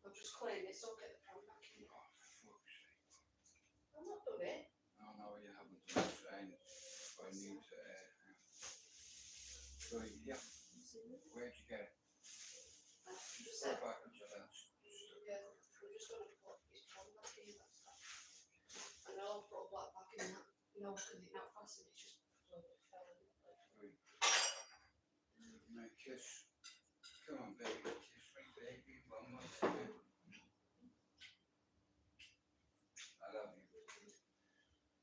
I'm just cleaning this up, get the pan back in. Oh, fuck's sake. I've not done it. No, you haven't done it. I need to. So, yeah. Where'd you get it? Just go back and just yeah, we're just going to put his pan back in. And I'll put a black back in that. You know, because it's not fastened, it's just fell in. My kiss. Come on, baby. Kiss me, baby. One more time. I love you.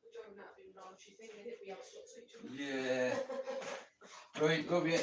We're doing that being wrong. She's thinking it, we have stuck to each other. Yeah. Right, love you.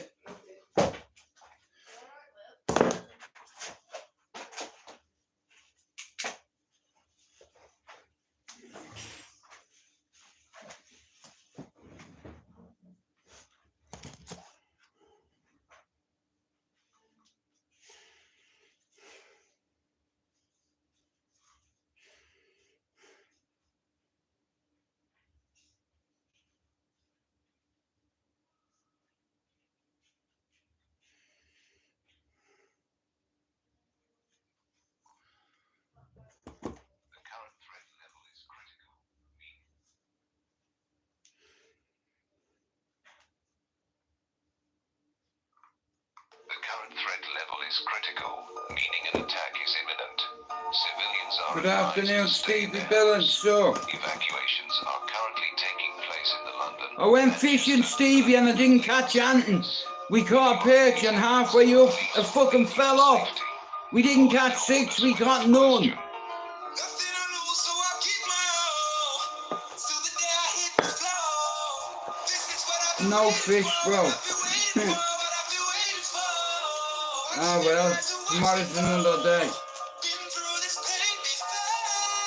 Critical, meaning an attack is imminent. Civilians are good afternoon, Stevie Bill and so. Evacuations are currently taking place in the London. I went fishing, Stevie, and I didn't catch anything. We caught a perch and halfway up, it fucking fell off. We didn't catch 6, we caught none. No fish, bro. Oh well, tomorrow's another day.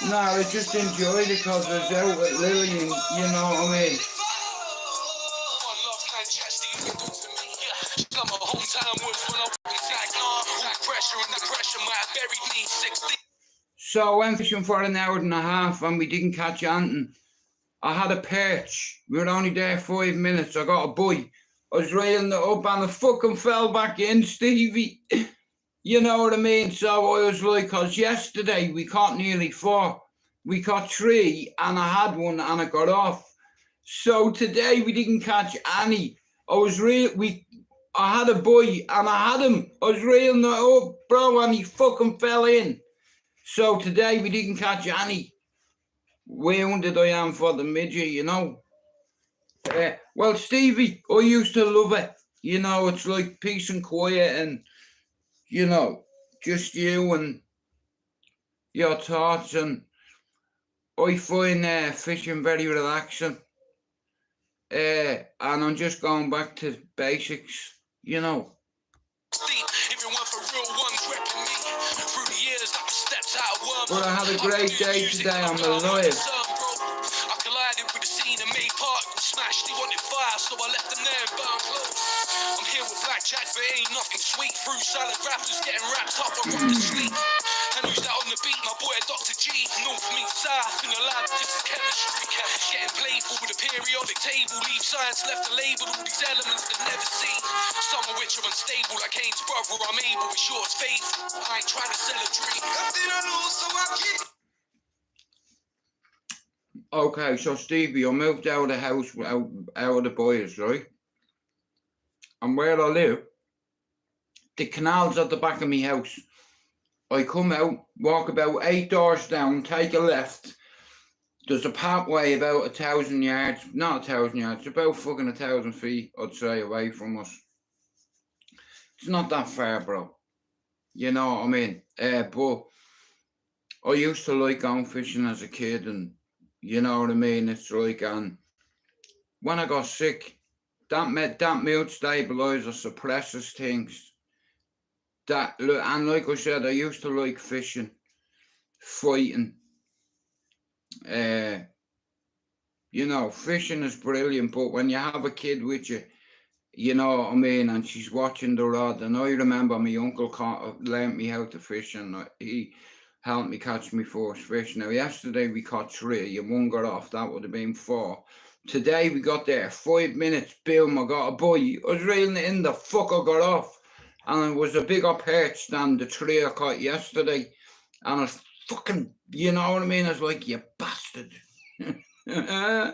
No, I just enjoyed it because I was out with Lily and you know what I mean. So I went fishing for an hour and a half and we didn't catch anything. I had a perch. We were only there 5 minutes. I got a buoy. I was reeling it up and it fucking fell back in, Stevie. You know what I mean? So I was like, because yesterday we caught nearly 4. We caught 3 and I had one and I got off. So today we didn't catch any. I had a buoy and I had him. I was reeling it up, bro, and he fucking fell in. So today we didn't catch any. Wounded I am for the midget, you know. Well, Stevie, I used to love it. You know, it's like peace and quiet and, you know, just you and your thoughts. And I find fishing very relaxing. And I'm just going back to basics, you know. But I had a great day today. I'm alive. They wanted fire, so I left them there and burn clothes. I'm here with blackjack, but ain't nothing sweet. Fruit salad wrappers getting wrapped up around the street. And who's that on the beat? My boy Dr. G. North meets south in the lab, this is chemistry. Getting playful with a periodic table. Leave science left to label all these elements that never seen. Some of which are unstable, like Kane's brother. I'm able, it's yours faithful. I ain't trying to sell a dream. Nothing I lose, so I keep. Okay, so Stevie, I moved out of the house, out of the boys, right? And where I live, the canal's at the back of my house. I come out, walk about 8 doors down, take a left. There's a pathway about 1,000 yards, not 1,000 yards, about fucking 1,000 feet, I'd say, away from us. It's not that far, bro. You know what I mean? But I used to like going fishing as a kid and you know what I mean? It's like, and when I got sick, that milk stabilizer suppresses things. And like I said, I used to like fishing, fighting, You know, fishing is brilliant, but when you have a kid with you, you know what I mean, and she's watching the rod. And I remember my uncle learnt me how to fish, and he helped me catch my first fish. Now, yesterday we caught 3, and 1 got off. That would have been 4. Today we got there, 5 minutes, boom, I got a buoy. I was reeling it in, the fucker got off. And it was a bigger perch than the 3 I caught yesterday. And I was fucking, you know what I mean? I was like, you bastard. I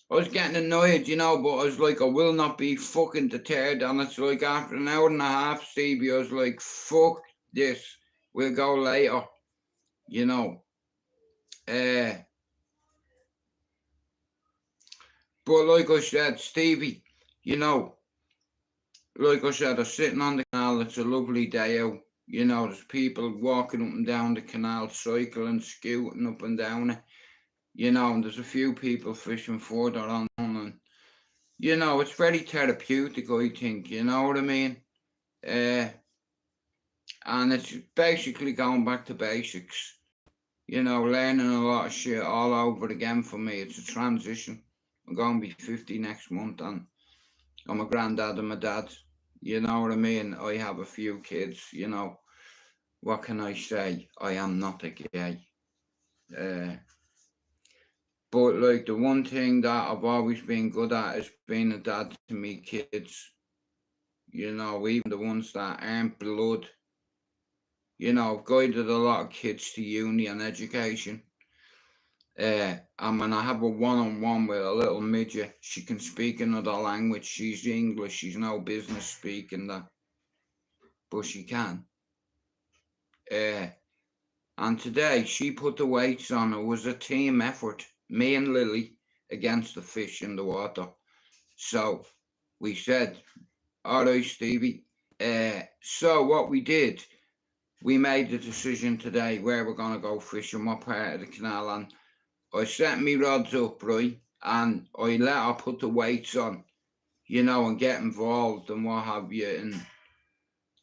was getting annoyed, you know, but I was like, I will not be fucking deterred. And it's like after an hour and a half, Stevie, I was like, fuck this. We'll go later, you know. But like I said, Stevie, you know, like I said, I'm sitting on the canal. It's a lovely day out. You know, there's people walking up and down the canal, cycling, scooting up and down it. You know, and there's a few people fishing further on. And, you know, it's very therapeutic, I think. You know what I mean? And it's basically going back to basics. You know, learning a lot of shit all over again for me. It's a transition. I'm going to be 50 next month, and I'm a granddad and a dad. You know what I mean? I have a few kids, you know. What can I say? I am not a gay. But like the one thing that I've always been good at is being a dad to me kids. You know, even the ones that aren't blood. You know, I've guided a lot of kids to uni and education. And when I have a one-on-one with a little midget, she can speak another language. She's English. She's no business speaking that, but she can. And today she put the weights on. It was a team effort, me and Lily against the fish in the water. So we said, all right, Stevie. So what we did, we made the decision today where we're going to go fishing, what part of the canal. And I set me rods up, right? And I let her put the weights on, you know, and get involved and what have you, and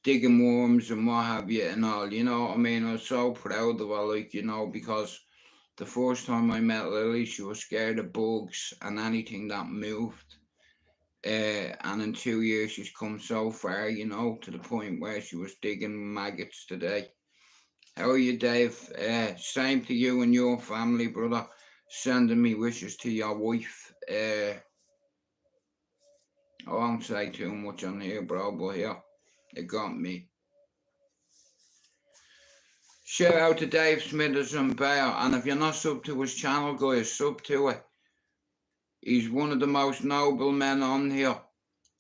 digging worms and what have you and all, you know what I mean? I was so proud of her, like, you know, because the first time I met Lily, she was scared of bugs and anything that moved. And in 2 years, she's come so far, you know, to the point where she was digging maggots today. How are you, Dave? Same to you and your family, brother. Sending me wishes to your wife. I won't say too much on here, bro, but yeah, it got me. Shout out to Dave Smithers and Bear, and if you're not sub to his channel, guys, sub to it. He's one of the most noble men on here,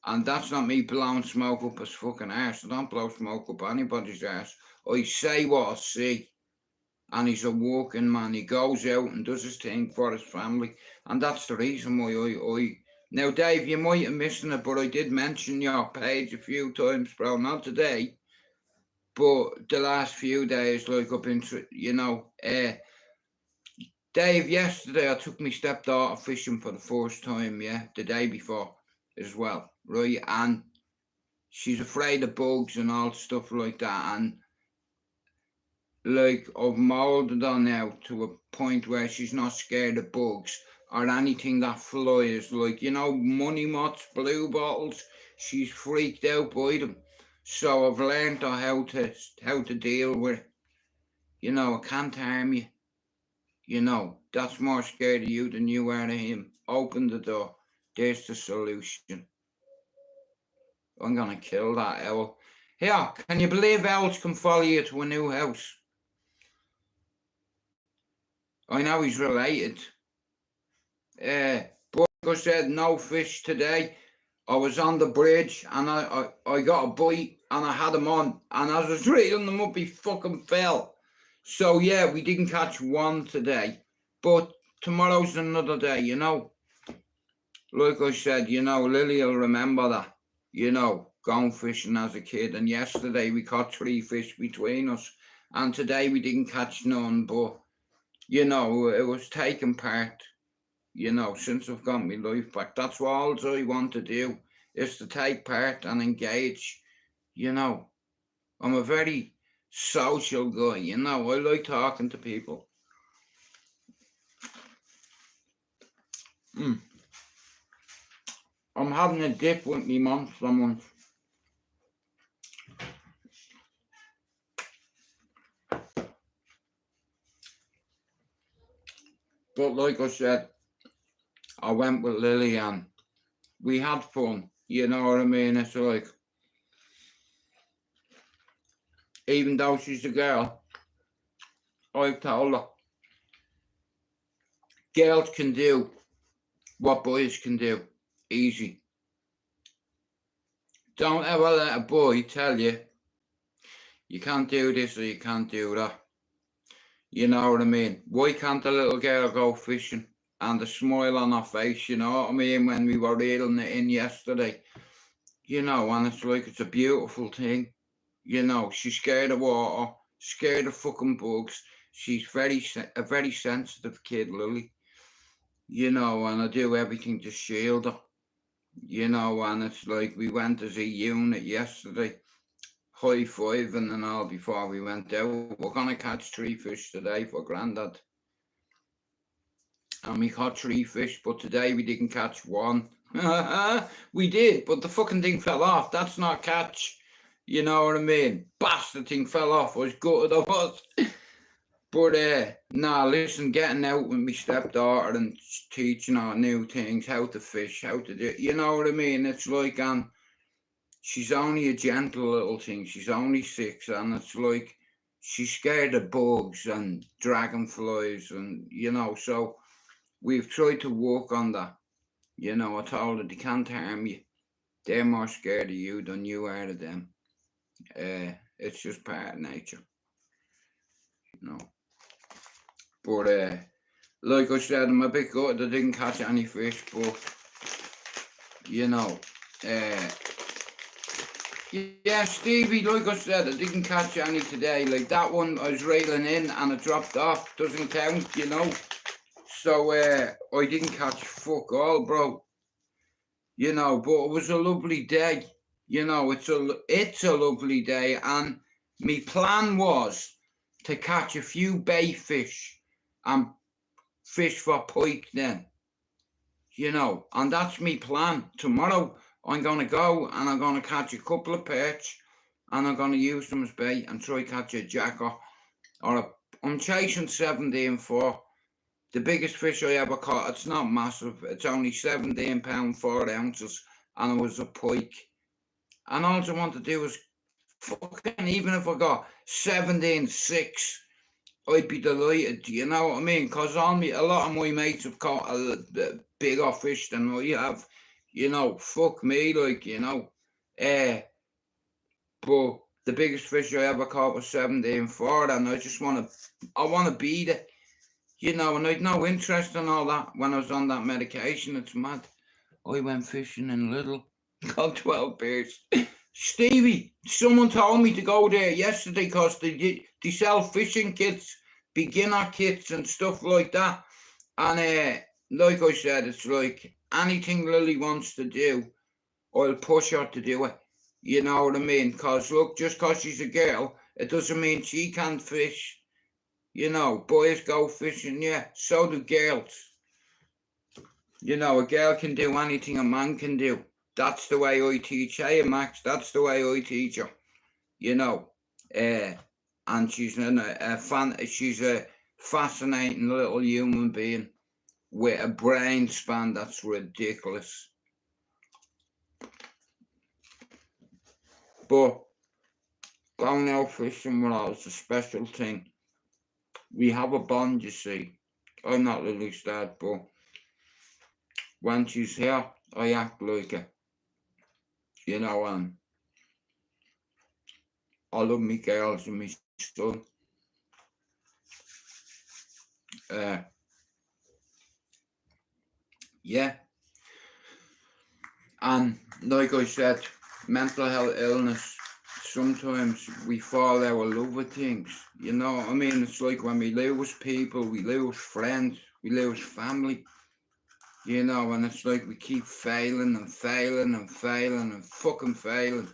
and that's not me blowing smoke up his fucking arse. I don't blow smoke up anybody's arse. I say what I see, and he's a working man. He goes out and does his thing for his family, and that's the reason why I now, Dave, you might have missed it, but I did mention your page a few times, bro. Not today, but the last few days, like I've been, you know, Dave, yesterday I took my stepdaughter fishing for the first time, yeah, the day before as well, right? And she's afraid of bugs and all stuff like that. And like I've molded her now to a point where she's not scared of bugs or anything that flies, like, you know, money moths, blue bottles. She's freaked out by them. So I've learned her how to deal with, you know, I can't harm you. You know, that's more scared of you than you are of him. Open the door. There's the solution. I'm gonna kill that owl. Here, can you believe owls can follow you to a new house? I know he's related. But like I said, no fish today. I was on the bridge and I got a bite and I had him on. And as I was reeling them up, he fucking fell. So yeah, we didn't catch one today. But tomorrow's another day, you know. Like I said, you know, Lily will remember that. You know, going fishing as a kid. And yesterday we caught 3 fish between us. And today we didn't catch none. But, you know, it was taking part. You know, since I've got my life back, that's what all I want to do, is to take part and engage. You know, I'm a very social guy, you know, I like talking to people. I'm having a dip with me monster munch. But like I said, I went with Lily and we had fun. You know what I mean? It's like, even though she's a girl, I've told her, girls can do what boys can do. Easy. Don't ever let a boy tell you, you can't do this or you can't do that. You know what I mean? Why can't a little girl go fishing? And the smile on her face, you know what I mean, when we were reeling it in yesterday. You know, and it's like, it's a beautiful thing. You know, she's scared of water, scared of fucking bugs. She's a very sensitive kid, Lily. You know, and I do everything to shield her. You know, and it's like, we went as a unit yesterday, high-fiving and all before we went out. We're going to catch 3 fish today for Grandad. And we caught 3 fish, but today we didn't catch 1. We did, but the fucking thing fell off. That's not catch. You know what I mean? Bastard thing fell off. I was gutted I was. But, nah, listen, getting out with my stepdaughter and teaching her new things, how to fish, how to do, you know what I mean? It's like, she's only a gentle little thing. She's only 6, and it's like, she's scared of bugs and dragonflies and, you know, so we've tried to work on that. You know, I told her they can't harm you. They're more scared of you than you are of them. It's just part of nature. You know. But, like I said, I'm a bit gutted I didn't catch any fish, but, you know, yeah, Stevie, like I said, I didn't catch any today. Like, that one I was reeling in and it dropped off. Doesn't count, you know. So, I didn't catch fuck all, bro. You know, but it was a lovely day. You know, it's a lovely day. And my plan was to catch a few bay fish and fish for pike then. You know, and that's my plan. Tomorrow, I'm going to go and I'm going to catch a couple of perch and I'm going to use them as bait and try catch a jacker. I'm chasing 17.4. The biggest fish I ever caught, it's not massive. It's only 17 pounds, 4 ounces, and it was a pike. And all I want to do is fucking, even if I got 17.6, I'd be delighted, you know what I mean? Because a lot of my mates have caught a bigger fish than I have. You know, fuck me, like, you know. But the biggest fish I ever caught was 17.4, and I want to beat it. You know, and I'd no interest in all that when I was on that medication. It's mad. I went fishing in Lidl, got 12 beers. Stevie, someone told me to go there yesterday because they sell fishing kits, beginner kits and stuff like that. And like I said, it's like anything Lily wants to do, I'll push her to do it. You know what I mean? Because look, just because she's a girl, it doesn't mean she can't fish. You know, boys go fishing, yeah, so do girls. You know, a girl can do anything a man can do. That's the way I teach. Hey, Max, that's the way I teach her. You know, and she's she's a fascinating little human being with a brain span that's ridiculous. But going out fishing with her is a special thing. We have a bond, you see. I'm not Lily's dad, but when she's here, I act like it. You know, and I love me girls and me son. Yeah. And like I said, mental health illness, sometimes we fall out of love with things. You know what I mean? It's like when we lose people, we lose friends, we lose family. You know, and it's like we keep failing and failing and failing and fucking failing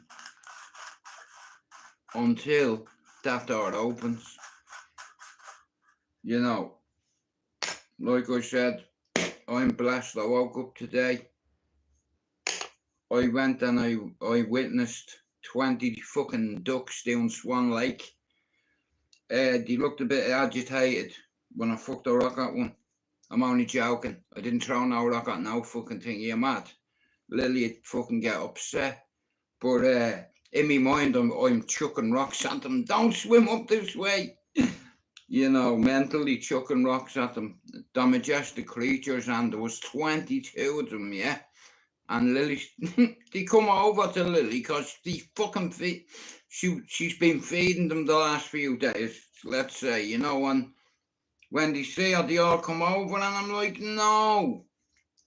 until that door opens. You know, like I said, I'm blessed. I woke up today. I went and I witnessed 20 fucking ducks down Swan Lake. They looked a bit agitated when I fucked a rock at one. I'm only joking. I didn't throw no rock at no fucking thing. You're mad. Lily'd fucking get upset. But in my mind, I'm chucking rocks at them. Don't swim up this way. You know, mentally chucking rocks at them. The majestic creatures, and there was 22 of them, yeah. And Lily, they come over to Lily because they fucking she's been feeding them the last few days, let's say, you know, and when they see her, they all come over, and I'm like, no,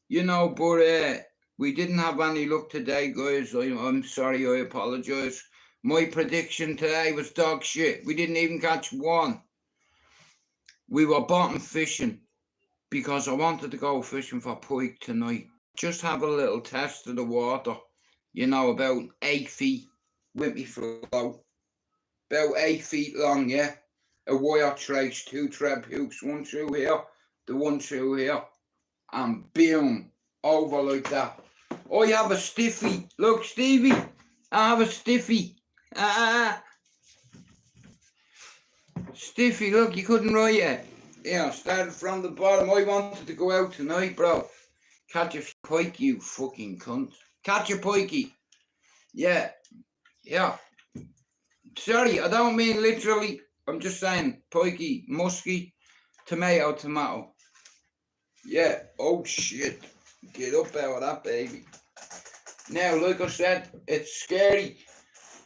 you know, but we didn't have any luck today, guys. I'm sorry, I apologise. My prediction today was dog shit. We didn't even catch one. We were bottom fishing because I wanted to go fishing for pike tonight. Just have a little test of the water, you know, about 8 feet with me flow. About 8 feet long, yeah. A wire trace, 2 trap hooks, one through here, the one through here, and boom, over like that. I have a stiffy. Look, Stevie, I have a stiffy. Stiffy, look, you couldn't write it. Yeah, started from the bottom. I wanted to go out tonight, bro. Catch a pike, you fucking cunt. Catch a pikey. Yeah. Sorry, I don't mean literally. I'm just saying pikey, musky, tomato. Yeah. Oh shit. Get up out of that, baby. Now, like I said, it's scary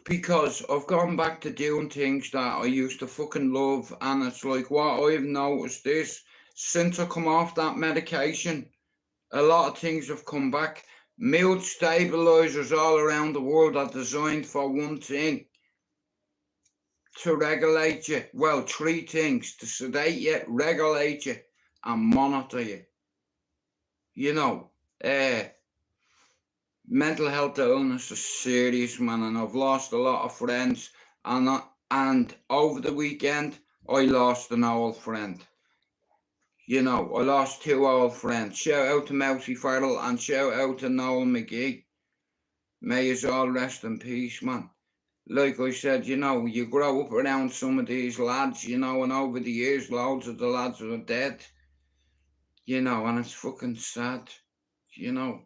because I've gone back to doing things that I used to fucking love, and it's like what I've noticed is since I come off that medication, a lot of things have come back. Mood stabilizers all around the world are designed for one thing: to regulate you. Well, 3 things: to sedate you, regulate you, and monitor you. You know, mental health illness is serious, man, and I've lost a lot of friends. And over the weekend, I lost an old friend. You know, I lost 2 old friends. Shout out to Mousy Farrell and shout out to Noel McGee. May us all rest in peace, man. Like I said, you know, you grow up around some of these lads, you know, and over the years, loads of the lads are dead. You know, and it's fucking sad, you know.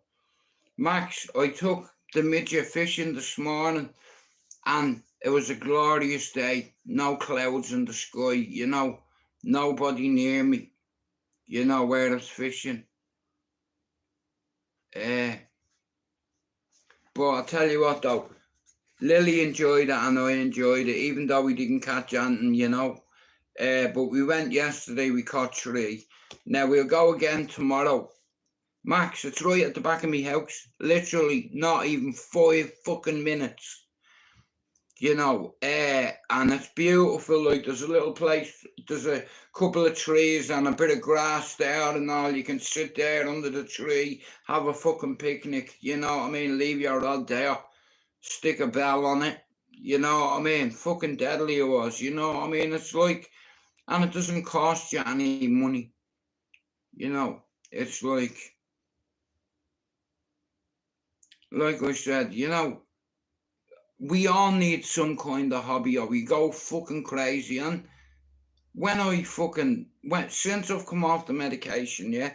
Max, I took the midget fishing this morning, and it was a glorious day. No clouds in the sky, you know, nobody near me. You know where I was fishing. But I'll tell you what though, Lily enjoyed it and I enjoyed it, even though we didn't catch anything, you know. But we went yesterday, we caught 3. Now we'll go again tomorrow. Max, it's right at the back of my house. Literally not even 5 fucking minutes. You know, and it's beautiful. Like, there's a little place, there's a couple of trees and a bit of grass there and all. You can sit there under the tree, have a fucking picnic, you know what I mean? Leave your rod there, stick a bell on it, you know what I mean? Fucking deadly it was, you know what I mean? It's like, and it doesn't cost you any money, you know? It's like I said, you know, we all need some kind of hobby or we go fucking crazy. And when since I've come off the medication, yeah,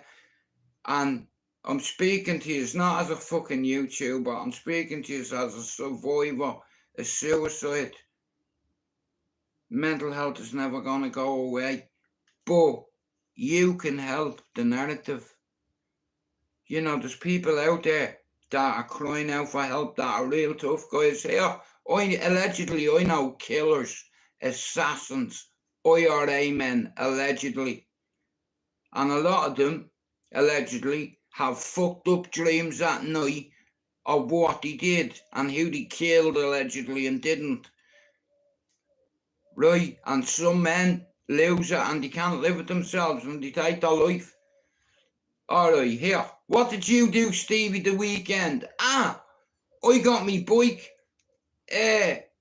and I'm speaking to you not as a fucking YouTuber, I'm speaking to you as a survivor of suicide. Mental health is never going to go away, but you can help the narrative. You know, there's people out there that are crying out for help, that are real tough guys. Here, I know killers, assassins, IRA men, allegedly. And a lot of them, allegedly, have fucked up dreams at night of what they did and who they killed, allegedly, and didn't. Right? And some men lose it and they can't live with themselves and they take their life. Alright, here. What did you do, Stevie, the weekend? I got me bike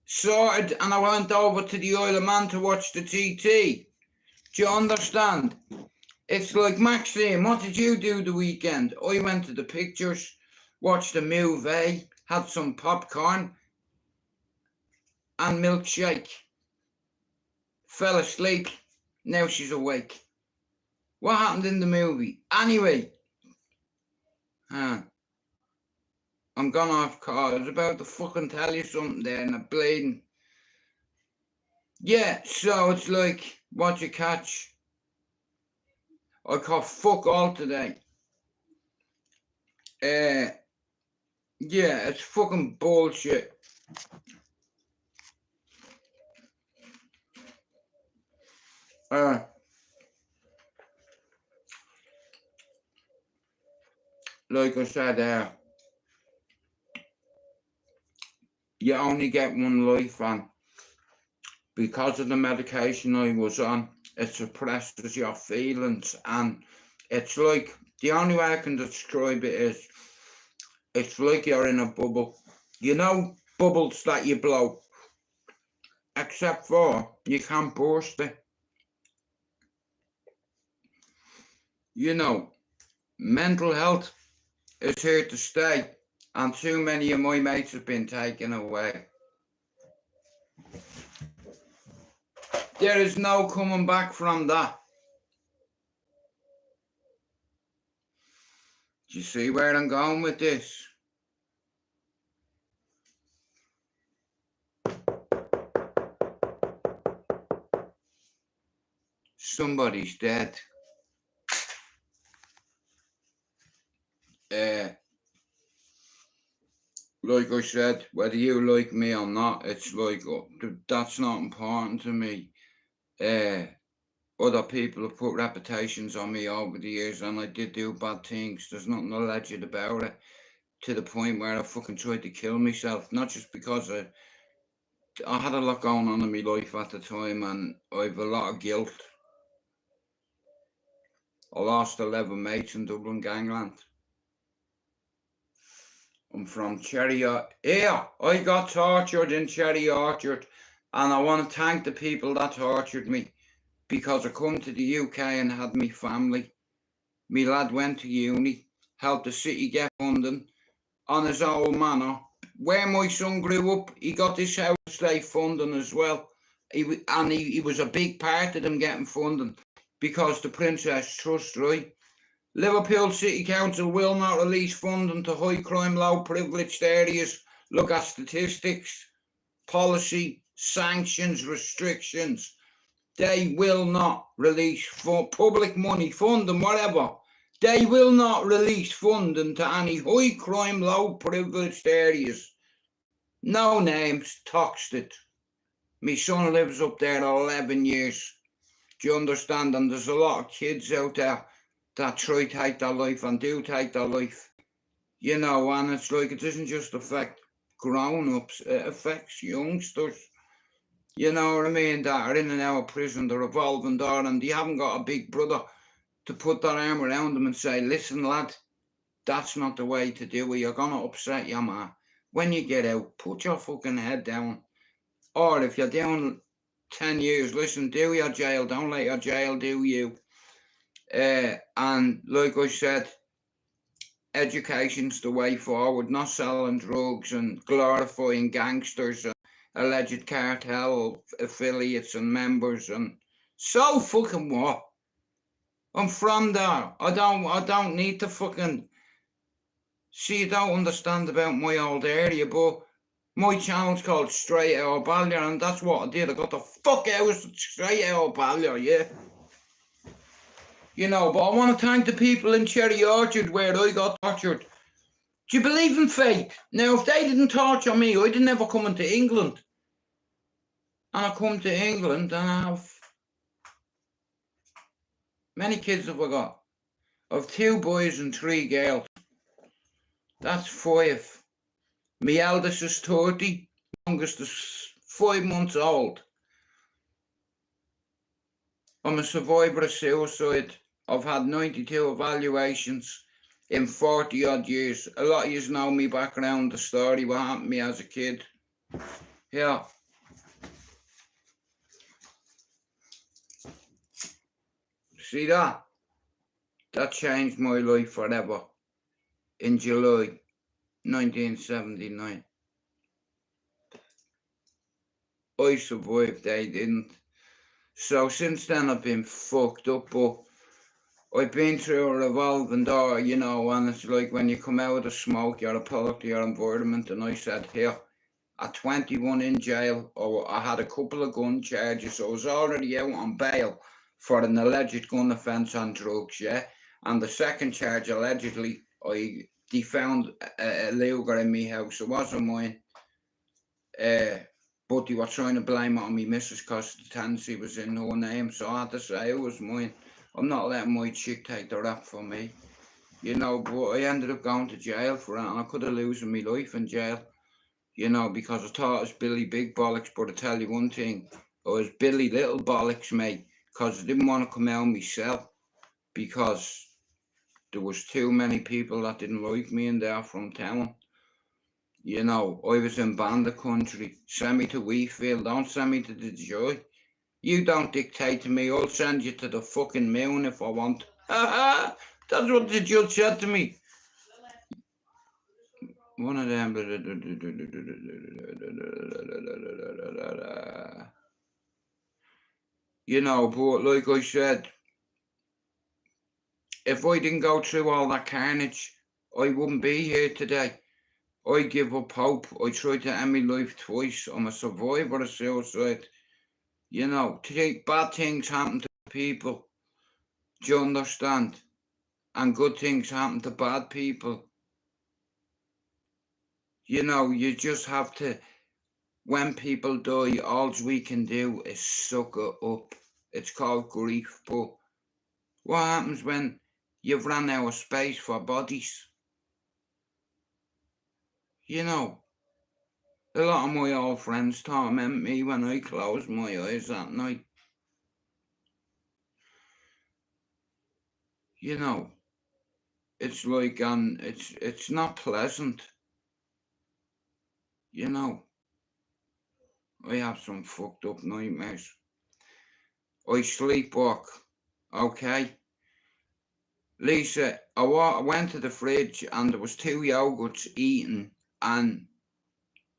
sorted and I went over to the Isle of Man to watch the TT. Do you understand? It's like, Maxine, what did you do the weekend? I went to the pictures, watched a movie, had some popcorn and milkshake. Fell asleep. Now she's awake. What happened in the movie? Anyway, I'm gone off course. I was about to fucking tell you something there and I'm bleeding. Yeah, so it's like, what you catch? I caught fuck all today. Yeah, it's fucking bullshit. Like I said, you only get one life, and because of the medication I was on, it suppresses your feelings, and it's like, the only way I can describe it is, it's like you're in a bubble. You know, bubbles that you blow, except for you can't burst it. You know, mental health is here to stay, and too many of my mates have been taken away. There is no coming back from that. Do you see where I'm going with this? Somebody's dead. Like I said, whether you like me or not, it's like, that's not important to me. Other people have put reputations on me over the years, and I did do bad things. There's nothing alleged about it, to the point where I fucking tried to kill myself. Not just because I had a lot going on in my life at the time, and I've a lot of guilt. I lost 11 mates in Dublin gangland. I'm from Cherry Orchard. Yeah, I got tortured in Cherry Orchard, and I want to thank the people that tortured me, because I come to the UK and had me family. Me lad went to uni, helped the city get funding on his own manor. Where my son grew up, he got this house state funding as well. He was a big part of them getting funding, because the Princess Trust, right? Liverpool City Council will not release funding to high crime, low privileged areas. Look at statistics, policy, sanctions, restrictions. They will not release public money, funding, whatever. They will not release funding to any high crime, low privileged areas. No names, Toxted. My son lives up there 11 years. Do you understand? And there's a lot of kids out there that try to take their life and do take their life. You know, and it's like, it doesn't just affect grown-ups, it affects youngsters. You know what I mean? That are in and out of prison, the revolving door, and they haven't got a big brother to put their arm around them and say, listen, lad, that's not the way to do it. You're going to upset your ma. When you get out, put your fucking head down. Or if you're down 10 years, listen, do your jail. Don't let your jail do you. And like I said, education's the way forward, not selling drugs and glorifying gangsters and alleged cartel affiliates and members. And so fucking what? I'm from there. I don't need to fucking see. You don't understand about my old area, but my channel's called STRAIGHTOUTTABALLYER, and that's what I did. I got the fuck out of STRAIGHTOUTTABALLYER, yeah. You know, but I want to thank the people in Cherry Orchard where I got tortured. Do you believe in fate? Now, if they didn't torture me, I didn't ever come into England. And I come to England and I have... Many kids have I got? I have 2 boys and 3 girls. That's 5. My eldest is 30. Youngest is 5 months old. I'm a survivor of suicide. I've had 92 evaluations in 40 odd years. A lot of you know me background, the story, what happened to me as a kid. Yeah. See that? That changed my life forever. In July 1979. I survived, they didn't. So since then I've been fucked up, but I've been through a revolving door, you know, and it's like when you come out of the smoke, you're a product of your environment, and I said, here, at 21 in jail, I had a couple of gun charges, I was already out on bail for an alleged gun offence on drugs, yeah, and the second charge, allegedly, they found a Luger in my house, it wasn't mine, but they were trying to blame it on me missus because the tenancy was in her name, so I had to say it was mine. I'm not letting my chick take the rap for me, you know, but I ended up going to jail for it, and I could have losing my life in jail, you know, because I thought it was Billy Big Bollocks, but I tell you one thing, it was Billy Little Bollocks, mate, because I didn't want to come out myself, because there was too many people that didn't like me in there from town. You know, I was in Banda country, send me to Wheatfield, don't send me to the Joy. You don't dictate to me, I'll send you to the fucking moon if I want. That's what the judge said to me. One of them. You know, but like I said, if I didn't go through all that carnage, I wouldn't be here today. I give up hope. I tried to end my life twice. I'm a survivor of suicide. You know, bad things happen to people. Do you understand? And good things happen to bad people. You know, you just have to, when people die, all we can do is suck it up. It's called grief. But what happens when you've run out of space for bodies? You know, a lot of my old friends torment me when I close my eyes at night. You know, it's like, it's not pleasant. You know, I have some fucked up nightmares. I sleepwalk, okay? Lisa, I went to the fridge and there was 2 yogurts eaten and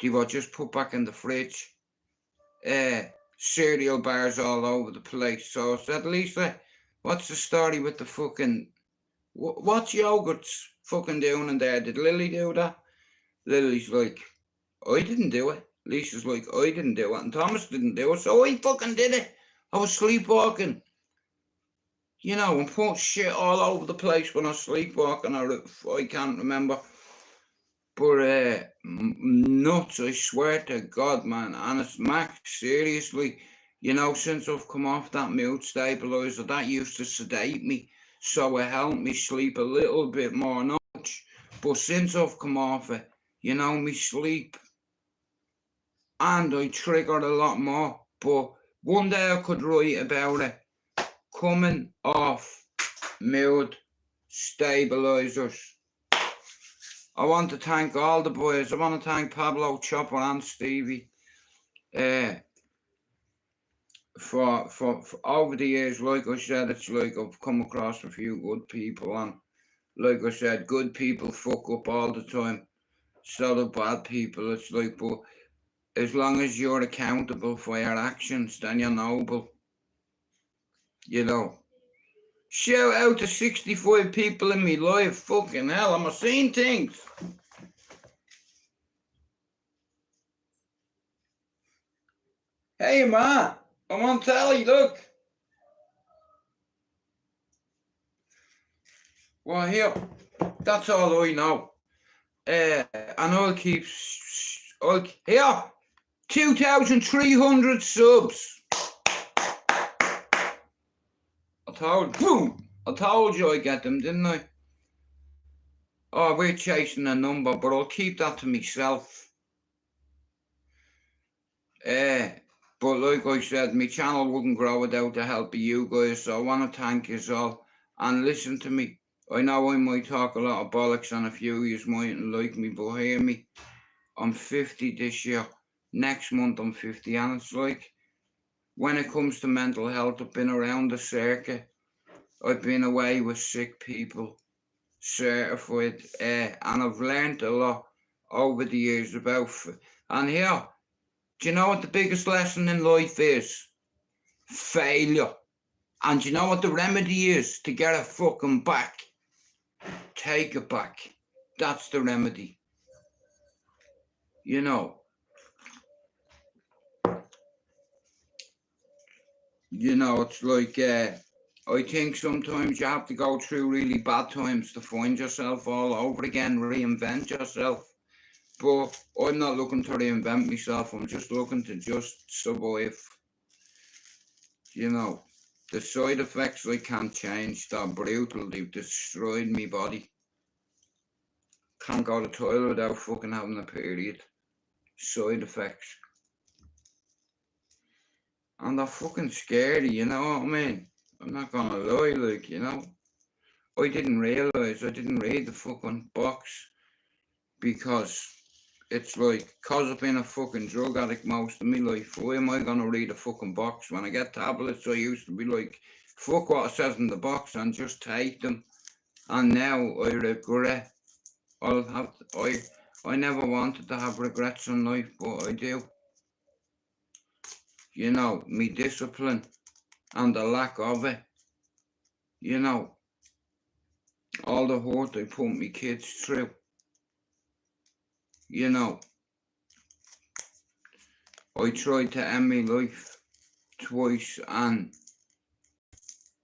they were just put back in the fridge. Cereal bars all over the place. So I said, Lisa, what's the story with the fucking... What's yogurts fucking doing in there? Did Lily do that? Lily's like, I didn't do it. Lisa's like, I didn't do it. And Thomas didn't do it. So I fucking did it. I was sleepwalking. You know, and put shit all over the place when I was sleepwalking. I can't remember. But nuts, I swear to God, man. And it's Max, seriously. You know, since I've come off that mood stabilizer, that used to sedate me. So it helped me sleep a little bit more, not much. But since I've come off it, you know, me sleep. And I triggered a lot more. But one day I could write about it. Coming off mood stabilizers. I want to thank all the boys. I want to thank Pablo, Chopper and Stevie for over the years. Like I said, it's like I've come across a few good people, and like I said, good people fuck up all the time. So do bad people. It's like, but as long as you're accountable for your actions, then you're noble. You know. Shout out to 65 people in me live. Fucking hell, I'm seeing things. Hey man, I'm on telly, look. Well, here, that's all I know. And I'll keep, here, 2,300 subs. I told you I'd get them, didn't I? Oh, we're chasing a number, but I'll keep that to myself. But like I said, my channel wouldn't grow without the help of you guys, so I want to thank you all. And listen to me, I know I might talk a lot of bollocks and a few of you mightn't like me, but hear me, I'm 50 this year. Next month I'm 50, and it's like, when it comes to mental health, I've been around the circuit. I've been away with sick people, certified, and I've learned a lot over the years about. And here, do you know what the biggest lesson in life is? Failure. And do you know what the remedy is to get it fucking back? Take it back. That's the remedy. You know. It's like, I think sometimes you have to go through really bad times to find yourself all over again, reinvent yourself. But I'm not looking to reinvent myself, I'm just looking to just survive. The side effects I can't change, they're brutal, they've destroyed my body. Can't go to the toilet without fucking having a period. Side effects. And they're fucking scary, you know what I mean? I'm not gonna lie, I didn't realise, I didn't read the fucking box, because it's like, cause I've been a fucking drug addict most of my life, why am I gonna read a fucking box? When I get tablets, I used to be like, fuck what it says in the box and just take them. And now I regret. I never wanted to have regrets in life, but I do. Me discipline and the lack of it. All the hurt I put my kids through. I tried to end my life twice, and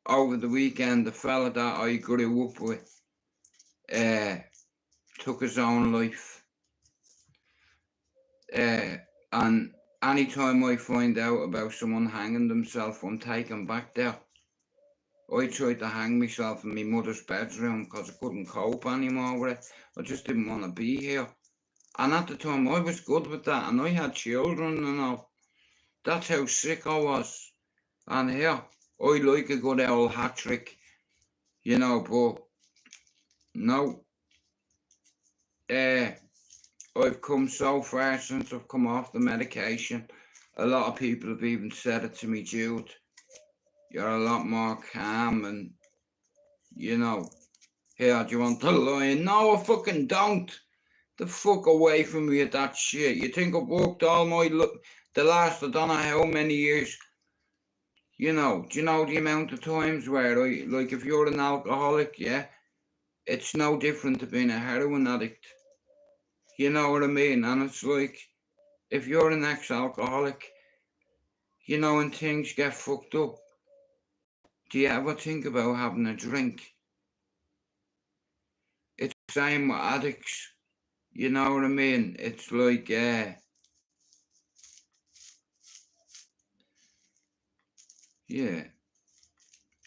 over the weekend, the fella that I grew up with took his own life. And anytime I find out about someone hanging themselves, I'm taken back there. I tried to hang myself in my mother's bedroom because I couldn't cope anymore with it. I just didn't want to be here. And at the time, I was good with that, and I had children and all. That's how sick I was. And here, I like a good old hat trick, but no. I've come so far since I've come off the medication. A lot of people have even said it to me, Jude. You're a lot more calm and, here, do you want to lie? No, I fucking don't. The fuck away from me with that shit. You think I've worked all the last, I don't know how many years. Do you know the amount of times where if you're an alcoholic, yeah, it's no different to being a heroin addict. You know what I mean? And it's like, if you're an ex-alcoholic, and things get fucked up, do you ever think about having a drink? It's the same with addicts. You know what I mean? It's like, yeah.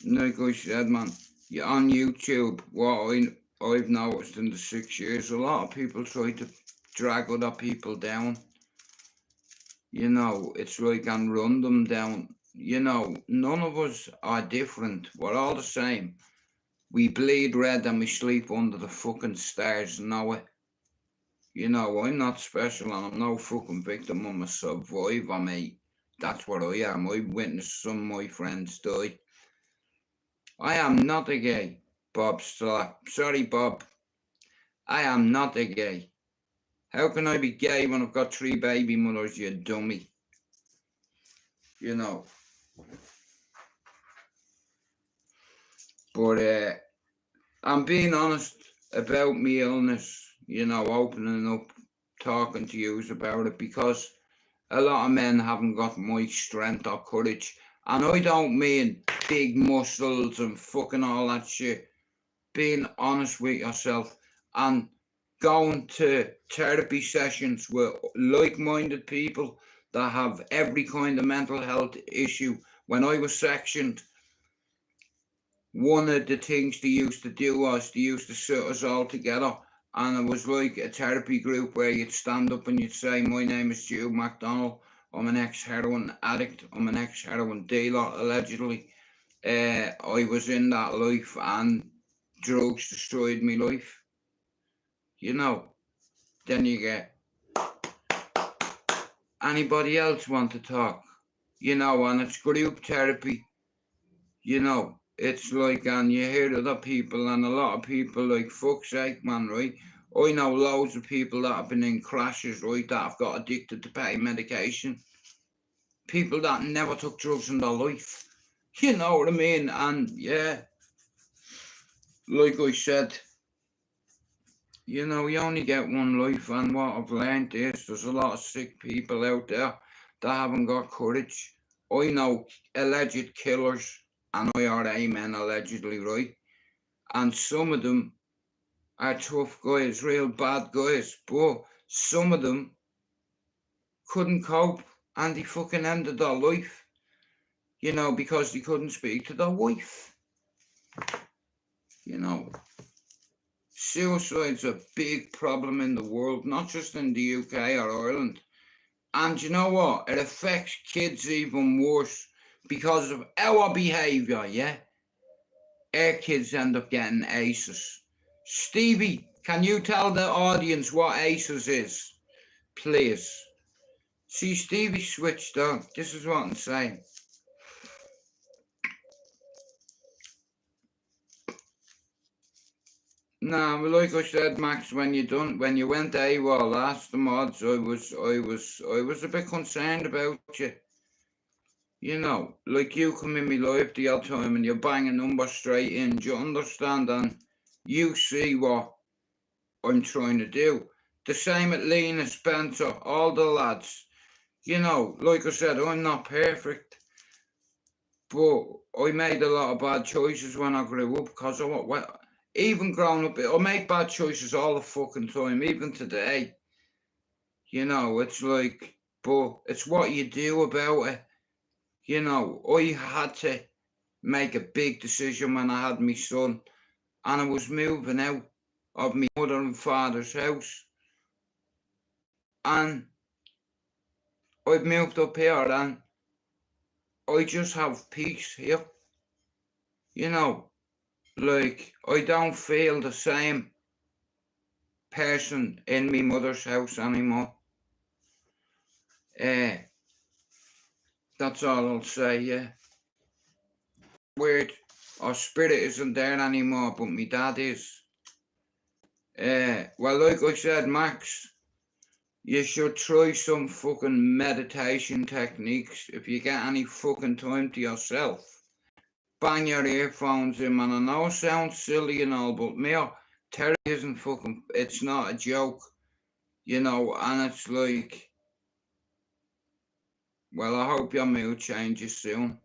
Like I said, man, you're on YouTube. What I've noticed in the 6 years, a lot of people try to drag other people down. It's like, and run them down. None of us are different. We're all the same. We bleed red and we sleep under the fucking stars, know it. I'm not special and I'm no fucking victim. I'm a survivor, mate. That's what I am. I witnessed some of my friends die. I am not a gay, Bob Slap. Sorry, Bob. I am not a gay. How can I be gay when I've got 3 baby mothers, you dummy? But I'm being honest about my illness, opening up, talking to you about it, because a lot of men haven't got my strength or courage. And I don't mean big muscles and fucking all that shit. Being honest with yourself and going to therapy sessions with like-minded people that have every kind of mental health issue. When I was sectioned, one of the things they used to do was they used to sit us all together, and it was like a therapy group where you'd stand up and you'd say, my name is Jude MacDonald, I'm an ex-heroin addict, I'm an ex-heroin dealer, allegedly. I was in that life and drugs destroyed my life. Then you get, anybody else want to talk? And it's group therapy. it's like, and you hear other people, and a lot of people, like, fuck's sake, man, right? I know loads of people that have been in crashes, right, that have got addicted to pain medication. People that never took drugs in their life. You know what I mean? And yeah, like I said, you know, you only get one life, and what I've learned is there's a lot of sick people out there that haven't got courage. I know alleged killers, and IRA men allegedly, right? And some of them are tough guys, real bad guys, but some of them couldn't cope, and they fucking ended their life, you know, because they couldn't speak to their wife. You know, suicide's a big problem in the world, not just in the UK or Ireland. And you know what? It affects kids even worse because of our behaviour, yeah? Our kids end up getting ACEs. Stevie, can you tell the audience what ACEs is? Please. See, Stevie switched on. This is what I'm saying. Nah, well, like I said, Max, when you went AWOL last the mods, I was a bit concerned about you. You know, like you come in me live the odd time and you bang a number straight in. Do you understand? And you see what I'm trying to do. The same at Lena, Spencer, all the lads. You know, like I said, I'm not perfect, but I made a lot of bad choices when I grew up because even growing up, I make bad choices all the fucking time, even today. You know, it's like, but it's what you do about it. You know, I had to make a big decision when I had my son, and I was moving out of my mother and father's house, and I've moved up here, and I just have peace here. You know, like, I don't feel the same person in my mother's house anymore. That's all I'll say, yeah. Weird, our spirit isn't there anymore, but my dad is. Well, like I said, Max, you should try some fucking meditation techniques if you get any fucking time to yourself. Bang your earphones in, man. I know it sounds silly and all, but Terry isn't fucking, it's not a joke, you know, and it's like, well, I hope your mood changes soon.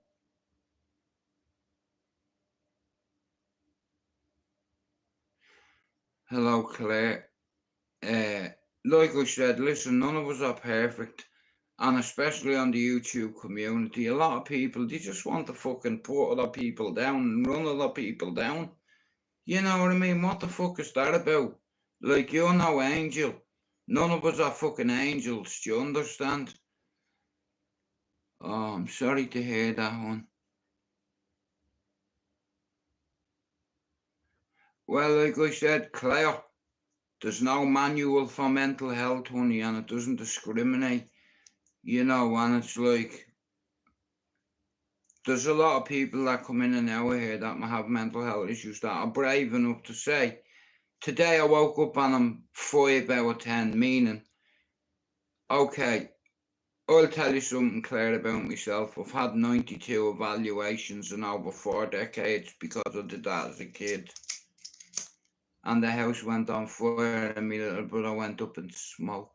Hello, Claire. Like I said, listen, none of us are perfect, and especially on the YouTube community, a lot of people, they just want to fucking put other people down and run other people down. You know what I mean? What the fuck is that about? Like, you're no angel. None of us are fucking angels, do you understand? Oh, I'm sorry to hear that one. Well, like I said, Claire, there's no manual for mental health, honey, and it doesn't discriminate, you know, and it's like, there's a lot of people that come in and out here that have mental health issues that are brave enough to say, today I woke up and I'm 5 out of 10, meaning, okay, I'll tell you something, Claire, about myself. I've had 92 evaluations in over 4 decades because I did that as a kid. And the house went on fire and my little brother went up in smoke.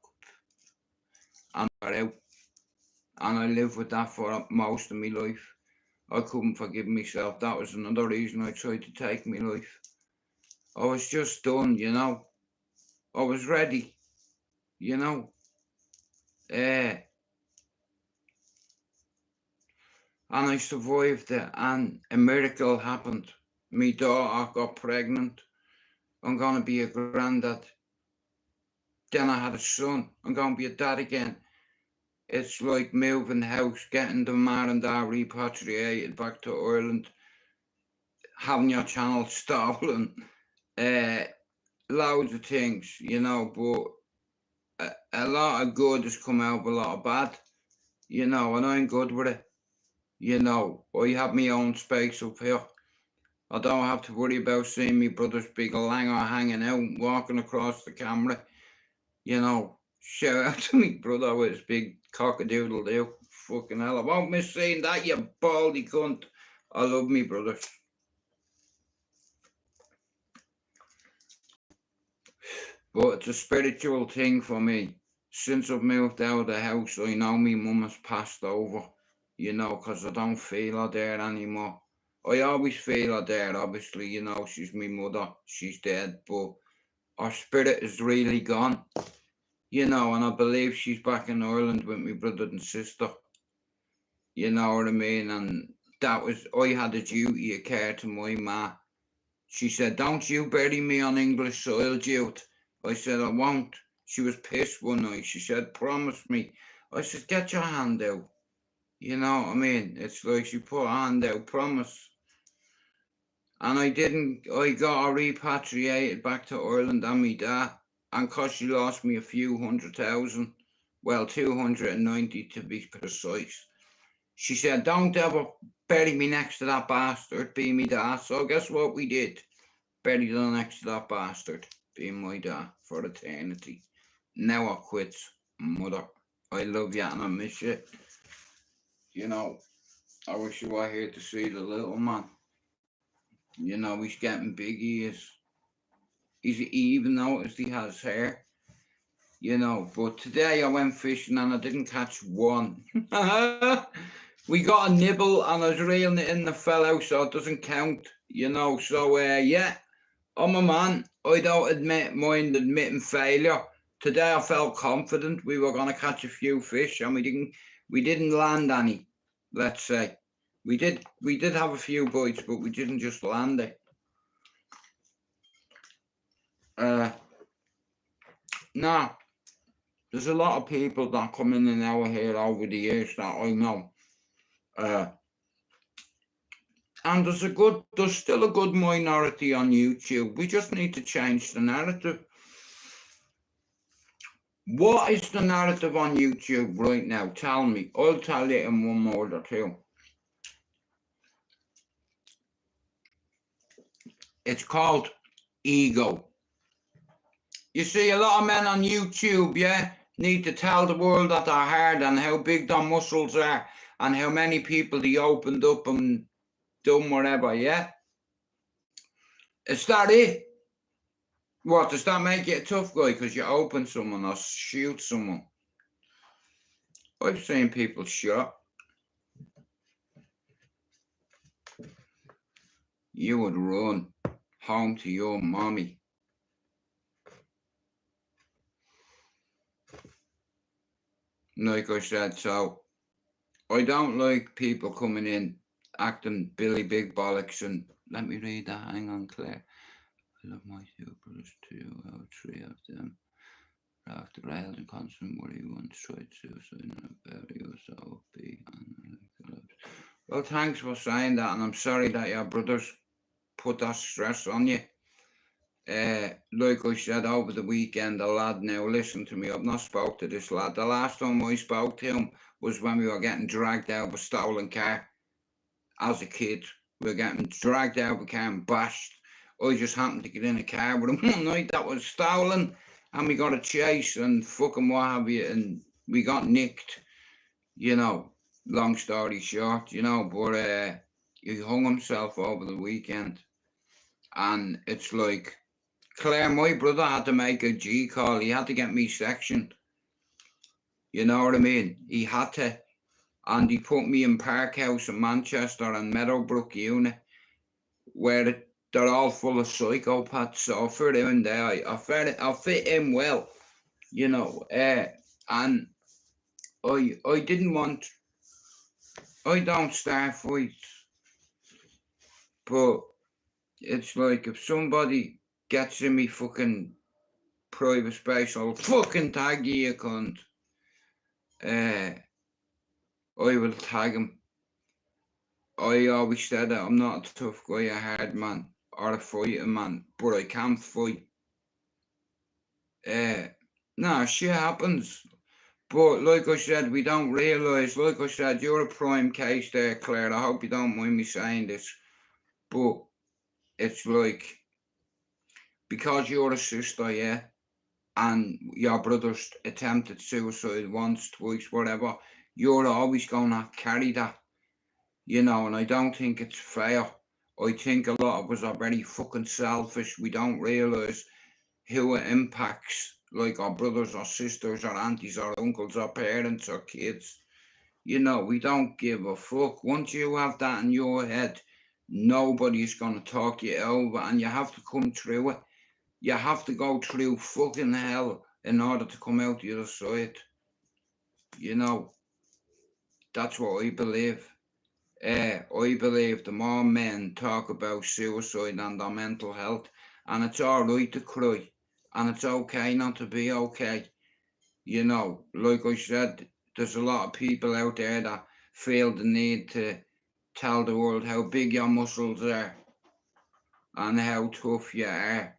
And I got out. And I lived with that for most of my life. I couldn't forgive myself. That was another reason I tried to take my life. I was just done, you know. I was ready, you know. And I survived it, and a miracle happened. My daughter got pregnant. I'm going to be a granddad. Then I had a son. I'm going to be a dad again. It's like moving house, getting the ma and dad repatriated back to Ireland, having your channel stolen, loads of things, you know, but a lot of good has come out of a lot of bad, you know, and I'm good with it. You know, I have my own space up here. I don't have to worry about seeing me brother's big langer hanging out, walking across the camera. You know, shout out to me brother with his big cock-a-doodle-doo. Fucking hell, I won't miss seeing that, you baldy cunt. I love me brothers. But it's a spiritual thing for me. Since I've moved out of the house, I know me mum has passed over, you know, because I don't feel her there anymore. I always feel her there, obviously, you know, she's my mother, she's dead, but her spirit is really gone, you know, and I believe she's back in Ireland with my brother and sister, you know what I mean, and that was, I had a duty of care to my ma. She said, don't you bury me on English soil, Jude. I said, I won't. She was pissed one night. She said, promise me. I said, get your hand out. You know what I mean? It's like she put her hand out, promise. And I didn't. I got her repatriated back to Ireland and me dad. And because she lost me a few 100,000, well, 290 to be precise. She said, don't ever bury me next to that bastard, be me dad. So guess what we did? Buried her next to that bastard, being my dad for eternity. Now I quit, mother. I love you and I miss you. You know, I wish you were here to see the little man. You know, he's getting big, he is. He even noticed he has hair. You know, but today I went fishing and I didn't catch one. We got a nibble and I was reeling it in the fellow, so it doesn't count. You know, so yeah. I'm a man. I don't mind admitting failure. Today I felt confident we were going to catch a few fish, and we didn't land any. Let's say we did have a few bites, but we didn't just land it. Now there's a lot of people that come in and out here over the years that I know. And there's still a good minority on YouTube. We just need to change the narrative. What is the narrative on YouTube right now? Tell me. I'll tell you in one word or two. It's called ego. You see, a lot of men on YouTube, yeah, need to tell the world that they're hard and how big their muscles are and how many people they opened up and done whatever, yeah? Is that it? What, does that make you a tough guy because you open someone or shoot someone? I've seen people shot. You would run home to your mommy. Like I said, so I don't like people coming in acting Billy Big Bollocks and let me read that. Hang on, Claire. I love my two brothers too. Three of them are off the rails and constant worry. Once tried suicide and a burial, so be. Well, thanks for saying that, and I'm sorry that your brothers put that stress on you. Like I said over the weekend, the lad, now listen to me, I've not spoke to this lad. The last time I spoke to him was when we were getting dragged out of a stolen car. As a kid, we were getting dragged out of a car and bashed. I just happened to get in a car with him one night that was stolen, and we got a chase and fucking what have you, and we got nicked, you know, long story short, you know, but he hung himself over the weekend. And it's like, Claire, my brother had to make a G call. He had to get me sectioned. You know what I mean? He had to. And he put me in Park House in Manchester and Meadowbrook unit, where they're all full of psychopaths. So I fit in there. I fit in well, you know. And I didn't want. I don't start fights, but it's like if somebody gets in me fucking private space, I'll fucking tag you cunt. I will tag him. I always said that I'm not a tough guy, a hard man, or a fighting man, but I can fight. No, shit happens. But like I said, we don't realise, like I said, you're a prime case there, Claire. I hope you don't mind me saying this. But it's like, because you're a sister, yeah, and your brother's attempted suicide once, twice, whatever, you're always gonna carry that, you know, and I don't think it's fair. I think a lot of us are very fucking selfish. We don't realise who it impacts, like our brothers or sisters or aunties or uncles or parents or kids. You know, we don't give a fuck. Once you have that in your head, nobody's gonna talk you over, and you have to come through it. You have to go through fucking hell in order to come out the other side. You know, that's what I believe. I believe the more men talk about suicide and their mental health, and it's alright to cry, and it's okay not to be okay. You know, like I said, there's a lot of people out there that feel the need to tell the world how big your muscles are, and how tough you are,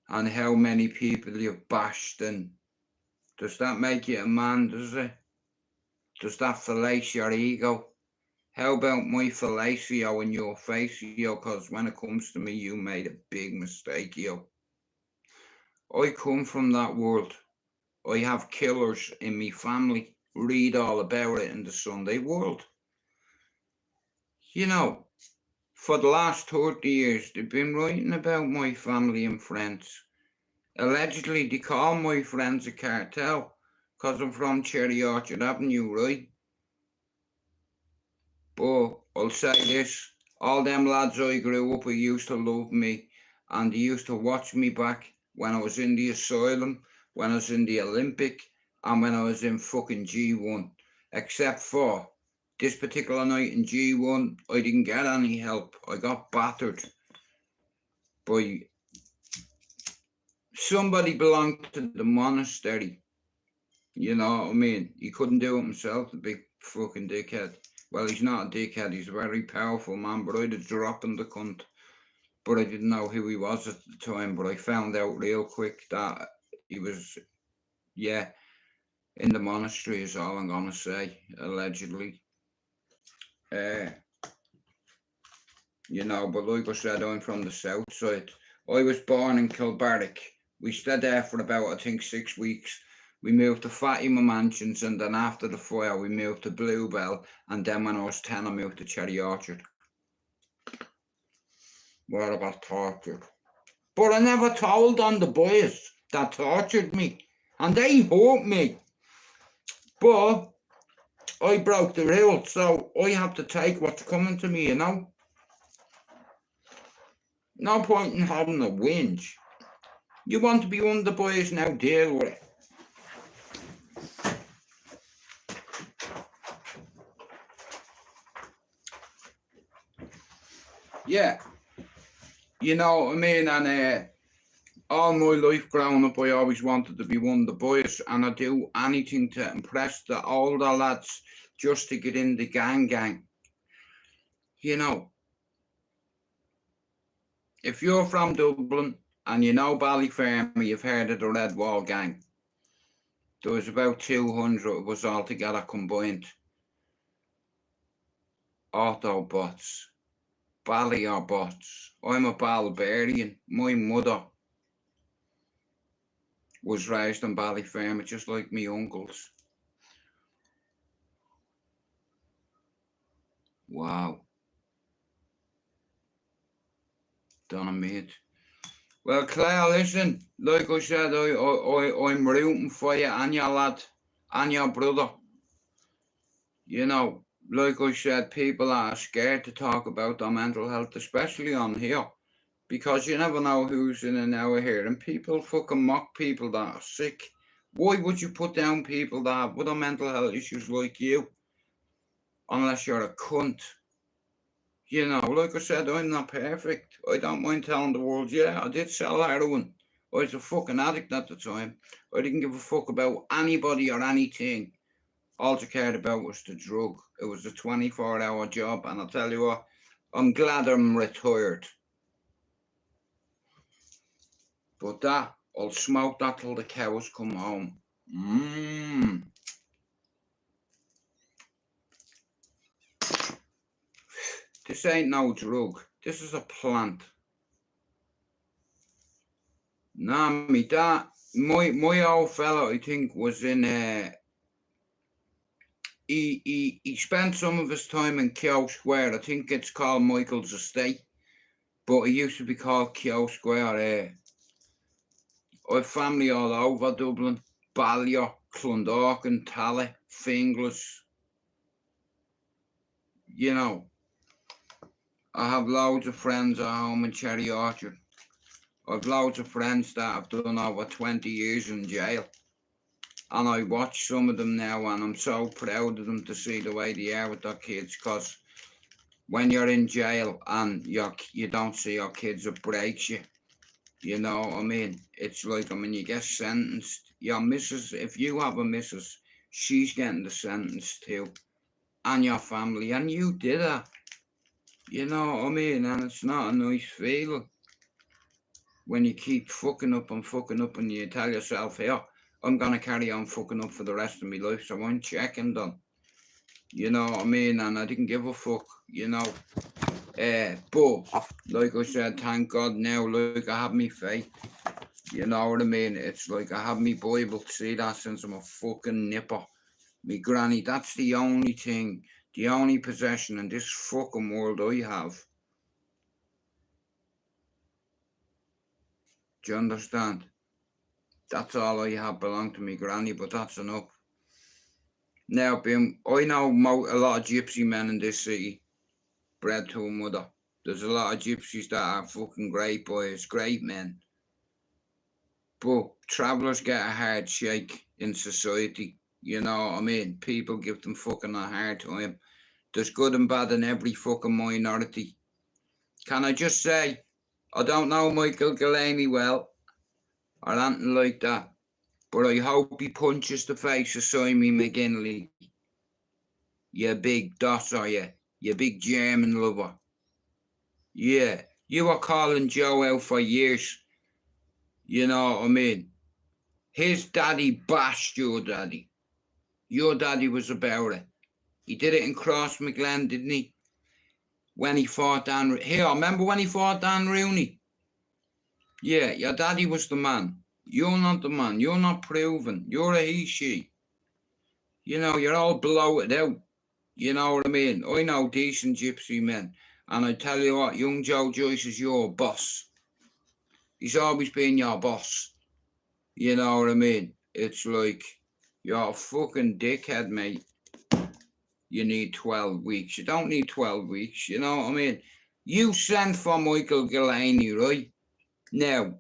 and how many people you've bashed. And does that make you a man, does it? Does that fillate your ego? How about my fellatio in your face, yo? Because when it comes to me, you made a big mistake, yo. I come from that world. I have killers in me family. Read all about it in the Sunday World. You know, for the last 30 years, they've been writing about my family and friends. Allegedly, they call my friends a cartel because I'm from Cherry Orchard Avenue, right? But I'll say this, all them lads I grew up with used to love me, and they used to watch me back when I was in the asylum, when I was in the Olympic, and when I was in fucking G1. Except for this particular night in G1, I didn't get any help. I got battered by somebody belonged to the monastery. You know what I mean? He couldn't do it himself, the big fucking dickhead. Well, he's not a dickhead, he's a very powerful man, but I'd have dropped him the cunt. But I didn't know who he was at the time, but I found out real quick that he was, yeah, in the monastery is all I'm gonna say, allegedly. You know, but like I said, I'm from the south side. I was born in Kilbarrack. We stayed there for about, I think, 6 weeks. We moved to Fatima Mansions, and then after the fire, we moved to Bluebell, and then when I was 10, I moved to Cherry Orchard, where I got tortured. But I never told on the boys that tortured me, and they hurt me. But I broke the rules, so I have to take what's coming to me, you know? No point in having a whinge. You want to be one of the boys, now deal with it. Yeah, you know what I mean, and all my life growing up, I always wanted to be one of the boys, and I do anything to impress the older lads just to get in the gang. You know, if you're from Dublin and you know Ballyfermot, you've heard of the Red Wall Gang. There was about 200 of us all together combined. Autobots. Ballyobots. I'm a Barbarian. My mother was raised in Ballyfermot, just like me uncles. Wow. Dynamite. Well, Claire, listen, like I said, I'm rooting for you and your lad and your brother. You know, like I said, people are scared to talk about their mental health, especially on here, because you never know who's in an hour here, and people fucking mock people that are sick. Why would you put down people that have other mental health issues like you, unless you're a cunt? You know, like I said, I'm not perfect. I don't mind telling the world, yeah, I did sell heroin. I was a fucking addict at the time. I didn't give a fuck about anybody or anything. All I cared about was the drug. It was a 24-hour job, and I'll tell you what, I'm glad I'm retired. But that, I'll smoke that till the cows come home. This ain't no drug. This is a plant. Nah, me dad, my old fellow, I think, was in he spent some of his time in Keogh Square. I think it's called Michael's Estate, but it used to be called Keogh Square. I have family all over Dublin, Ballyer, Clondalkin, Tally, Finglas. You know, I have loads of friends at home in Cherry Orchard. I've loads of friends that have done over 20 years in jail. And I watch some of them now, and I'm so proud of them to see the way they are with their kids, because when you're in jail and you don't see your kids, it breaks you. You know what I mean? It's like, I mean, you get sentenced. Your missus, if you have a missus, she's getting the sentence too. And your family, and you did that. You know what I mean? And it's not a nice feeling when you keep fucking up and you tell yourself, here, I'm going to carry on fucking up for the rest of my life, so I'm checking them. You know what I mean? And I didn't give a fuck, you know. But, like I said, thank God now, like, I have me faith. You know what I mean? It's like I have me Bible to see that since I'm a fucking nipper. Me granny, that's the only thing, the only possession in this fucking world I have. Do you understand? That's all I have belonged to me granny, but that's enough. Now, I know a lot of gypsy men in this city, bred to a mother. There's a lot of gypsies that are fucking great boys, great men. But travellers get a hard shake in society. You know what I mean? People give them fucking a hard time. There's good and bad in every fucking minority. Can I just say, I don't know Michael Gillany well, or anything like that, but I hope he punches the face of Simon McGinley. You big dosser, you big German lover. Yeah, you were calling Joe out for years. You know what I mean? His daddy bashed your daddy. Your daddy was about it. He did it in Crossmaglen, didn't he? When he fought Dan... Here, remember when he fought Dan Rooney? Yeah, your daddy was the man. You're not the man. You're not proven. You're a he, she. You know, you're all bloated out. You know what I mean? I know decent gypsy men. And I tell you what, young Joe Joyce is your boss. He's always been your boss. You know what I mean? It's like, you're a fucking dickhead, mate. You need 12 weeks. You don't need 12 weeks, you know what I mean? You sent for Michael Gillany, right? Now,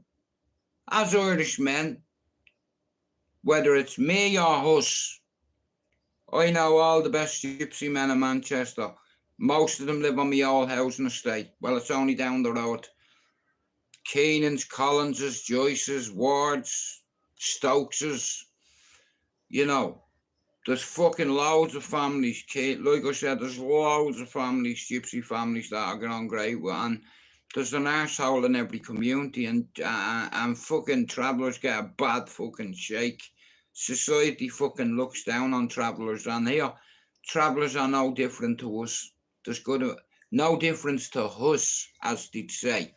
as Irishmen, whether it's me or us, I know all the best gypsy men in Manchester. Most of them live on my old housing estate. Well, it's only down the road. Keenan's, Collins's, Joyce's, Ward's, Stokes's, you know. There's fucking loads of families, like I said, there's loads of families, gypsy families that are going great with, and there's an arsehole in every community, and fucking travellers get a bad fucking shake. Society fucking looks down on travellers, and here, travellers are no different to us. There's no difference to us, as they'd say.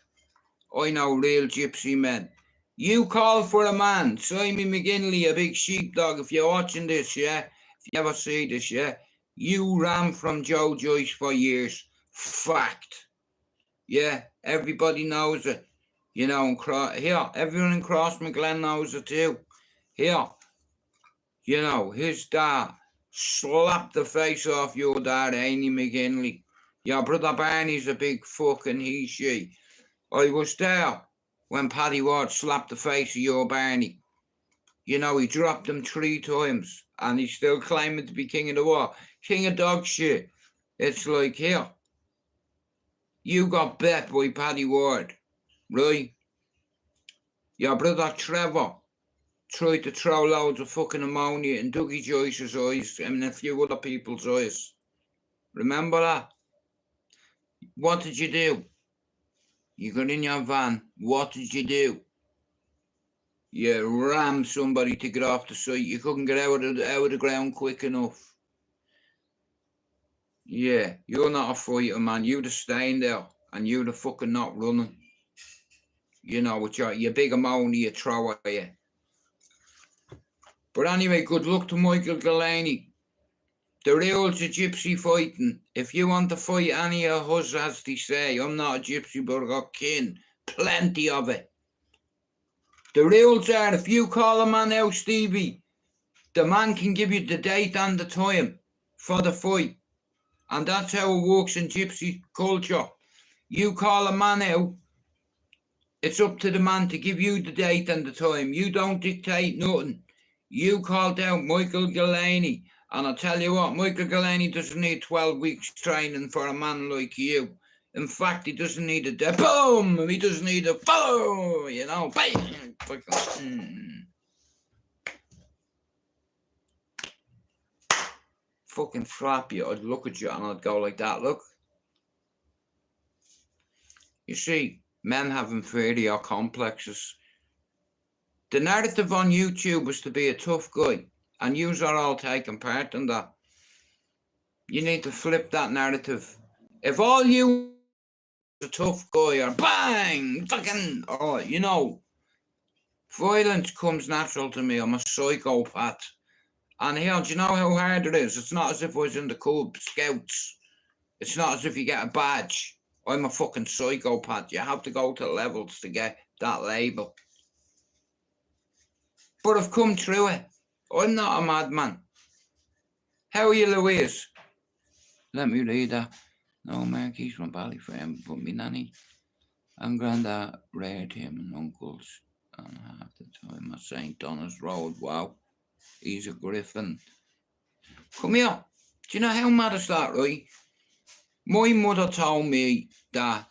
I know real gypsy men. You call for a man, Simon McGinley, a big sheepdog, if you're watching this, yeah? If you ever see this, yeah? You ran from Joe Joyce for years. Fact. Yeah, everybody knows it. You know, here, everyone in Crossmaglen knows it too. Here, you know, his dad slapped the face off your dad, Amy McGinley. Your brother Barney's a big fucking he, she. I was there when Paddy Ward slapped the face of your Barney. You know, he dropped him 3 times, and he's still claiming to be king of the war. King of dog shit. It's like, here, you got bet by Paddy Ward, right? Your brother Trevor tried to throw loads of fucking ammonia in Dougie Joyce's eyes and a few other people's eyes. Remember that? What did you do? You got in your van. What did you do? You rammed somebody to get off the site. You couldn't get out of the ground quick enough. Yeah, you're not a fighter, man. You'd have stayed there. and you the fucking not running. You know, with your big amount you throw at you. But anyway, good luck to Michael Delaney. The rules of gypsy fighting. If you want to fight any of us, as they say, I'm not a gypsy, but I've got kin. Plenty of it. The rules are, if you call a man out, Stevie, the man can give you the date and the time for the fight. And that's how it works in gypsy culture. You call a man out, it's up to the man to give you the date and the time. You don't dictate nothing. You called out Michael Delaney. And I'll tell you what, Michael Delaney doesn't need 12 weeks training for a man like you. In fact, he doesn't need a boom. He doesn't need a boom. You know, bang. Fucking slap you. I'd look at you and I'd go like that. Look. You see, men have inferior complexes. The narrative on YouTube was to be a tough guy. And yous are all taking part in that. You need to flip that narrative. If all you are a tough guy or bang, fucking, oh, you know, violence comes natural to me. I'm a psychopath. And here, do you know how hard it is? It's not as if I was in the Cub Scouts. It's not as if you get a badge. I'm a fucking psychopath. You have to go to levels to get that label. But I've come through it. I'm not a madman. How are you, Louise? Let me read that. No, Marky's from Ballyferm, but me nanny and granddad reared him and uncles and half the time at St. Donna's Road. Wow, he's a griffin. Come here. Do you know how mad is that, right? My mother told me that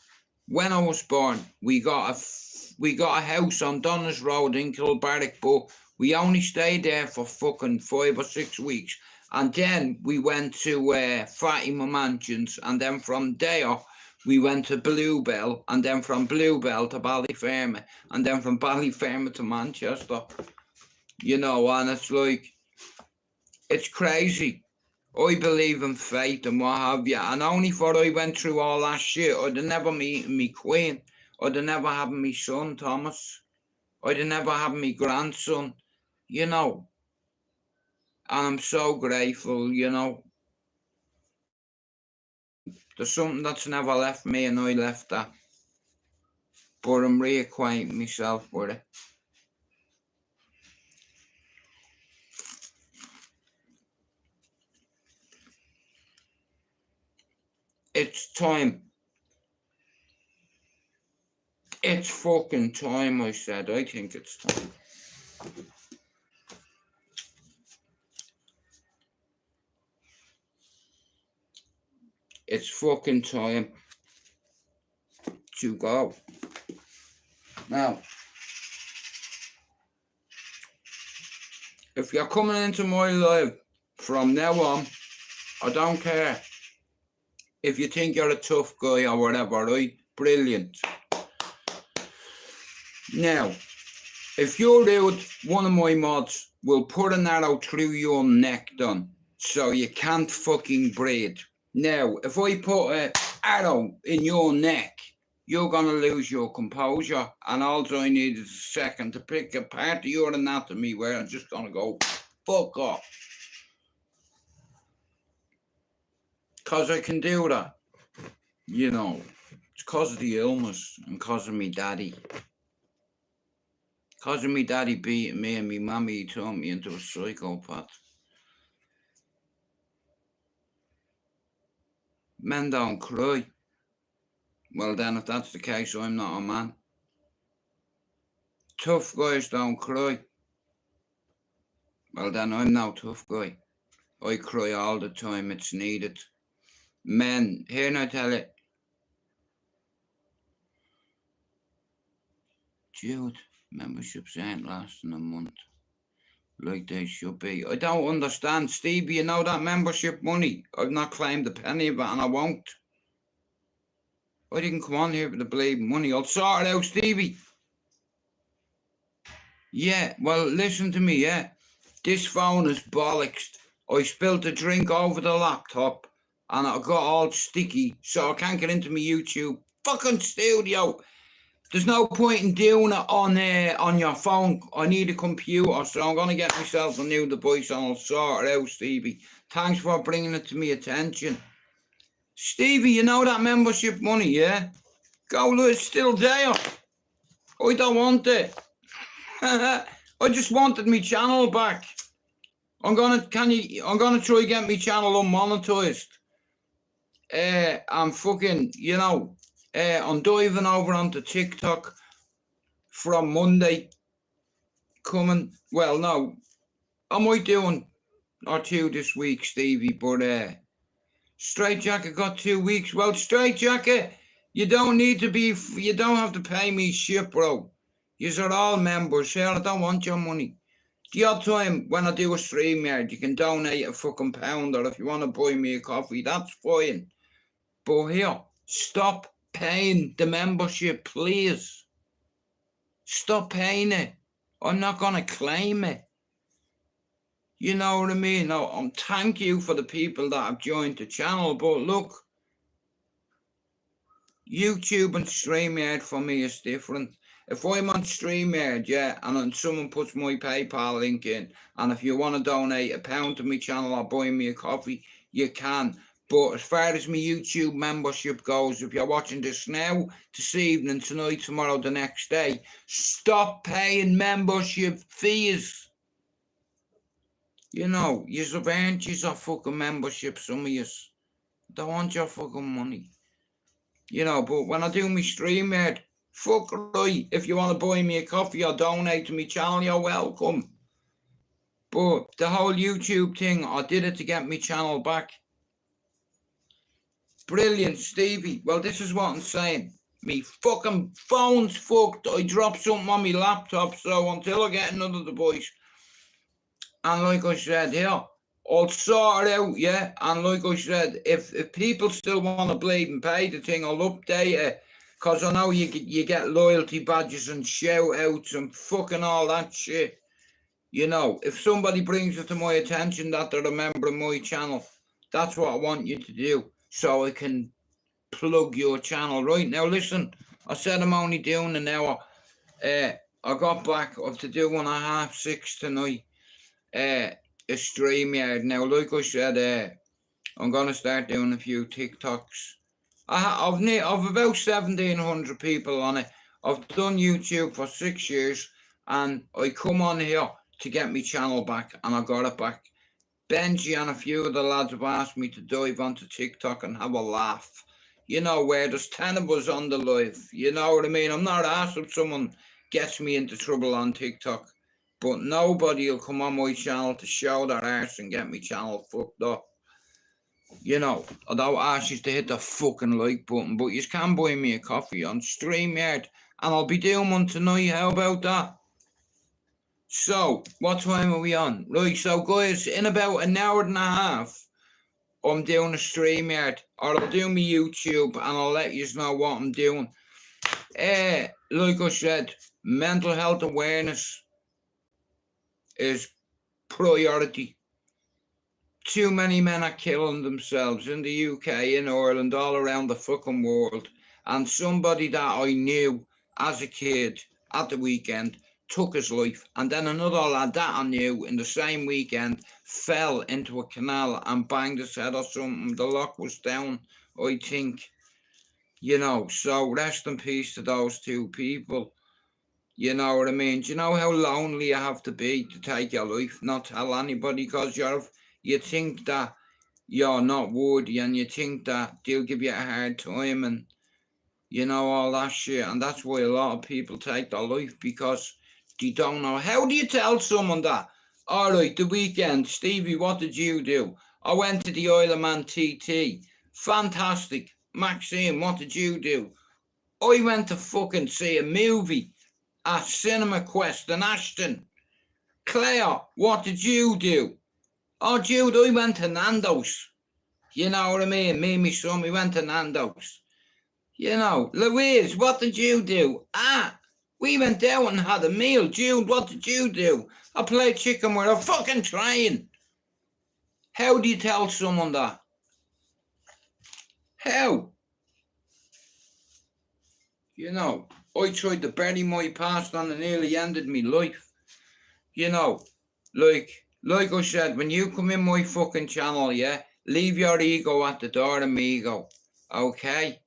when I was born, we got a house on Donna's Road in Kilbarrack, but we only stayed there for fucking 5 or 6 weeks. And then we went to Fatima Mansions. And then from there, we went to Bluebell. And then from Bluebell to Ballyfermot. And then from Ballyfermot to Manchester. You know, and it's like, it's crazy. I believe in fate and what have you. And only for I went through all that shit, I'd have never met me queen. I'd have never had me son, Thomas. I'd have never had me grandson. You know, and I'm so grateful, you know. There's something that's never left me and I left that. But I'm reacquainting myself with it. It's time. It's fucking time, I said. I think it's time. It's fucking time to go. Now, if you're coming into my life from now on, I don't care if you think you're a tough guy or whatever, right? Brilliant. Now, if you're rude, one of my mods will put an arrow through your neck, done, so you can't fucking breathe. Now, if I put an arrow in your neck, you're going to lose your composure. And all I need is a second to pick a part of your anatomy where I'm just going to go, fuck off. Because I can do that. You know, it's because of the illness and because of me daddy. Because of me daddy beating me and me mommy turned me into a psychopath. Men don't cry. Well then, if that's the case, I'm not a man. Tough guys don't cry. Well then, I'm no tough guy. I cry all the time, it's needed. Men, here now tell it. Jude, memberships ain't lasting a month like they should be. I don't understand, Stevie, you know that membership money? I've not claimed a penny of it and I won't. I didn't come on here for the bleeding money. I'll sort it out, Stevie. Yeah, well, listen to me, yeah. This phone is bollocks. I spilled a drink over the laptop and I got all sticky, so I can't get into my YouTube fucking studio. There's no point in doing it on your phone. I need a computer, so I'm going to get myself a new device and I'll sort it out, Stevie. Thanks for bringing it to me attention. Stevie, you know that membership money, yeah? Go, look, it's still there. I don't want it. I just wanted my channel back. I'm gonna try get my channel unmonetized. I'm fucking, you know, I'm diving over onto TikTok from Monday. Coming, well, no, I might do one or two this week, Stevie, but Straight Jacket got 2 weeks. Well, Straight Jacket, you don't have to pay me shit, bro. Yous are all members here. I don't want your money. The odd time when I do a stream here, you can donate a fucking £1, or if you want to buy me a coffee, that's fine. But here, stop paying the membership, please. Stop paying it. I'm not going to claim it. You know what I mean? No, thank you for the people that have joined the channel, but look, YouTube and StreamYard for me is different. If I'm on StreamYard, yeah, and then someone puts my PayPal link in, and if you want to donate £1 to my channel or buy me a coffee, you can. But as far as my YouTube membership goes, if you're watching this now, this evening, tonight, tomorrow, the next day, stop paying membership fees. You know, you've earned your fucking membership, some of yous. Don't want your fucking money. You know, but when I do my StreamYard, fuck right, if you want to buy me a coffee or donate to my channel, you're welcome. But the whole YouTube thing, I did it to get my channel back. Brilliant, Stevie. Well, this is what I'm saying. Me fucking phone's fucked. I dropped something on my laptop, so until I get another device. And like I said here, I'll sort it out, yeah? And like I said, if people still want to bleed and pay the thing, I'll update it. Because I know you get loyalty badges and shout-outs and fucking all that shit. You know, if somebody brings it to my attention that they're a member of my channel, that's what I want you to do. So I can plug your channel. Right, now listen, I said I'm only doing an hour. I got back up to do 1:30, 6 tonight. A StreamYard. Now, like I said, I'm going to start doing a few TikToks. I've about 1,700 people on it. I've done YouTube for 6 years, and I come on here to get my channel back, and I got it back. Benji and a few of the lads have asked me to dive onto TikTok and have a laugh. You know, where there's 10 of us on the live. You know what I mean? I'm not asked if someone gets me into trouble on TikTok, but nobody will come on my channel to show their arse and get my channel fucked up. You know, I don't ask you to hit the fucking like button, but you can buy me a coffee on StreamYard, and I'll be doing one tonight. How about that? So, what time are we on? Right, so guys, in about an hour and a half, I'm doing a StreamYard, or I'll do my YouTube, and I'll let you know what I'm doing. Like I said, mental health awareness is priority. Too many men are killing themselves in the UK, in Ireland, all around the fucking world. And somebody that I knew as a kid at the weekend took his life. And then another lad that I knew in the same weekend fell into a canal and banged his head or something. The lock was down, I think. You know, so rest in peace to those two people. You know what I mean? Do you know how lonely you have to be to take your life, not tell anybody, because you think that you're not worthy, and you think that they'll give you a hard time, and you know, all that shit. And that's why a lot of people take their life, because they don't know. How do you tell someone that? All right, the weekend, Stevie, what did you do? I went to the Isle of Man TT. Fantastic. Maxine, what did you do? I went to fucking see a movie at Cinema Quest in Ashton. Claire, what did you do? Oh, Jude, I went to Nando's. You know what I mean? Me and my son, we went to Nando's. You know, Louise, what did you do? We went down and had a meal. Jude, what did you do? I played chicken with a fucking train. How do you tell someone that? How? You know, I tried to bury my past and it nearly ended my life. You know, like I said, when you come in my fucking channel, yeah, leave your ego at the door, amigo. Okay?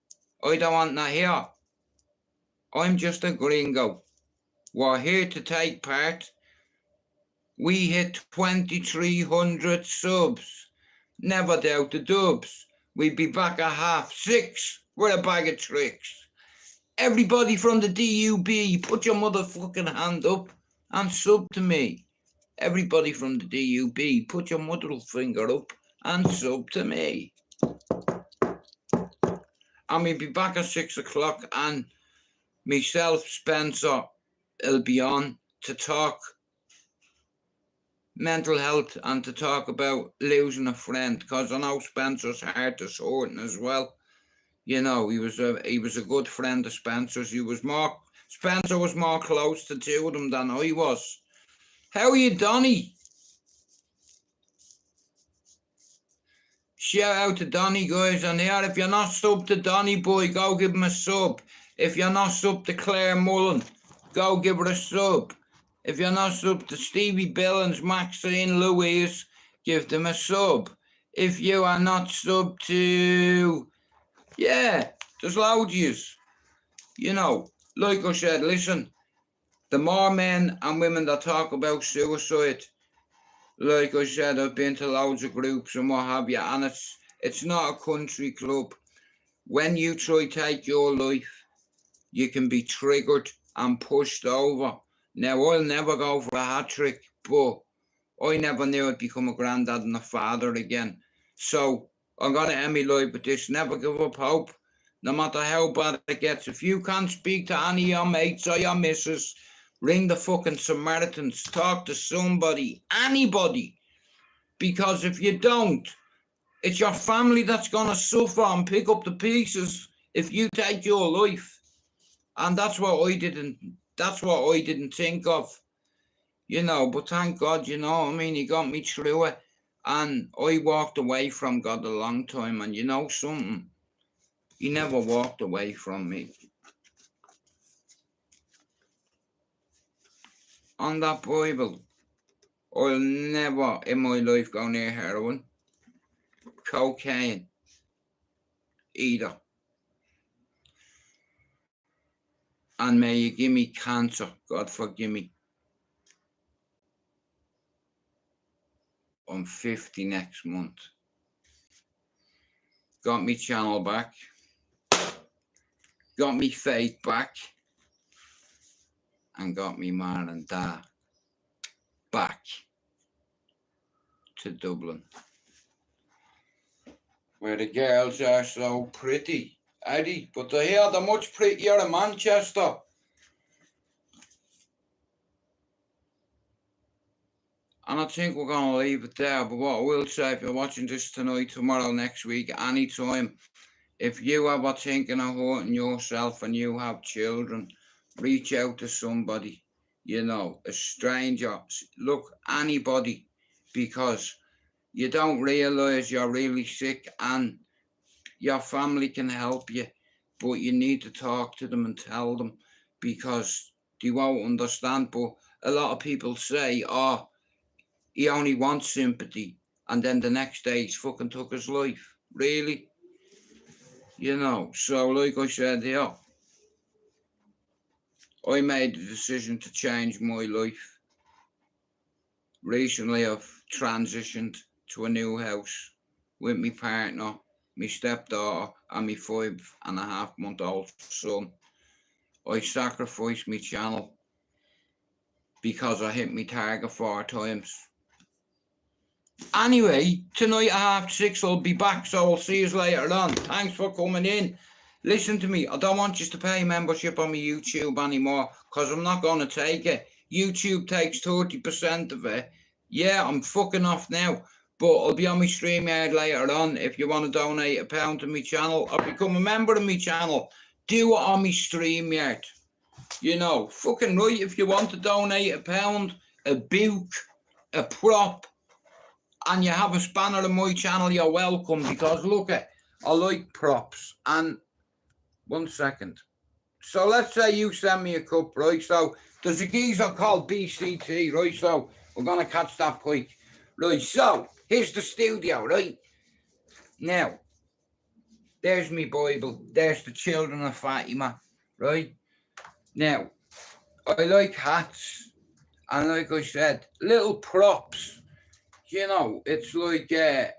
I don't want that here. I'm just a gringo. We're here to take part. We hit 2,300 subs. Never doubt the dubs. We'll be back at 6:30 with a bag of tricks. Everybody from the DUB, put your motherfucking hand up and sub to me. Everybody from the DUB, put your middle finger up and sub to me. And we'll be back at 6 o'clock, and myself, Spencer, will be on to talk mental health and to talk about losing a friend, because I know Spencer's heart is hurting as well. You know, he was a good friend of Spencer's. Spencer was more close to two of them than I was. How are you, Donny? Shout out to Donny, guys, and here, if you're not subbed to Donny boy, go give him a sub. If you're not subbed to Claire Mullen, go give her a sub. If you're not subbed to Stevie Billings, Maxine Louise, give them a sub. If you are not subbed to... Yeah, there's loads of yous. You know, like I said, listen, the more men and women that talk about suicide, like I said, I've been to loads of groups and what have you, and it's not a country club. When you try to take your life, you can be triggered and pushed over. Now, I'll never go for a hat trick, but I never knew I'd become a granddad and a father again. So I'm going to end my life with this. Never give up hope, no matter how bad it gets. If you can't speak to any of your mates or your missus, ring the fucking Samaritans. Talk to somebody, anybody. Because if you don't, it's your family that's going to suffer and pick up the pieces if you take your life. And that's what I didn't think of. You know, but thank God, you know what I mean? He got me through it. And I walked away from God a long time. And you know something? He never walked away from me. On that Bible, I'll never in my life go near heroin, cocaine, either. And may you give me cancer, God forgive me. I'm 50 next month. Got me channel back. Got me faith back. And got me mum and dad back to Dublin. Where the girls are so pretty, Eddie. But they are the much prettier in Manchester. And I think we're going to leave it there. But what I will say, if you're watching this tonight, tomorrow, next week, anytime, if you ever thinking of hurting yourself and you have children, reach out to somebody, you know, a stranger. Look, anybody, because you don't realise you're really sick and your family can help you, but you need to talk to them and tell them, because they won't understand. But a lot of people say, oh, he only wants sympathy, and then the next day he's fucking took his life. Really? You know, so like I said here, I made the decision to change my life. Recently I've transitioned to a new house with my partner, my stepdaughter and my 5.5-month-old son. I sacrificed my channel because I hit my target 4 times. Anyway, tonight at 6:30 I'll be back, so I'll see you later on. Thanks for coming in. Listen to me, I don't want you to pay membership on my YouTube anymore, because I'm not going to take it. YouTube takes 30% of it. Yeah, I'm fucking off now, but I'll be on my StreamYard later on. If you want to donate £1 to my channel or become a member of my channel, do it on my StreamYard. You know, fucking right, if you want to donate £1, a book, a prop, and you have a spanner on my channel, you're welcome, because look, I like props. And 1 second. So let's say you send me a cup, right? So there's a geezer called BCT, right? So we're gonna catch that pike. Right, so here's the studio, right? Now, there's me Bible, there's the children of Fatima, right? Now, I like hats, and like I said, little props, you know, it's like, and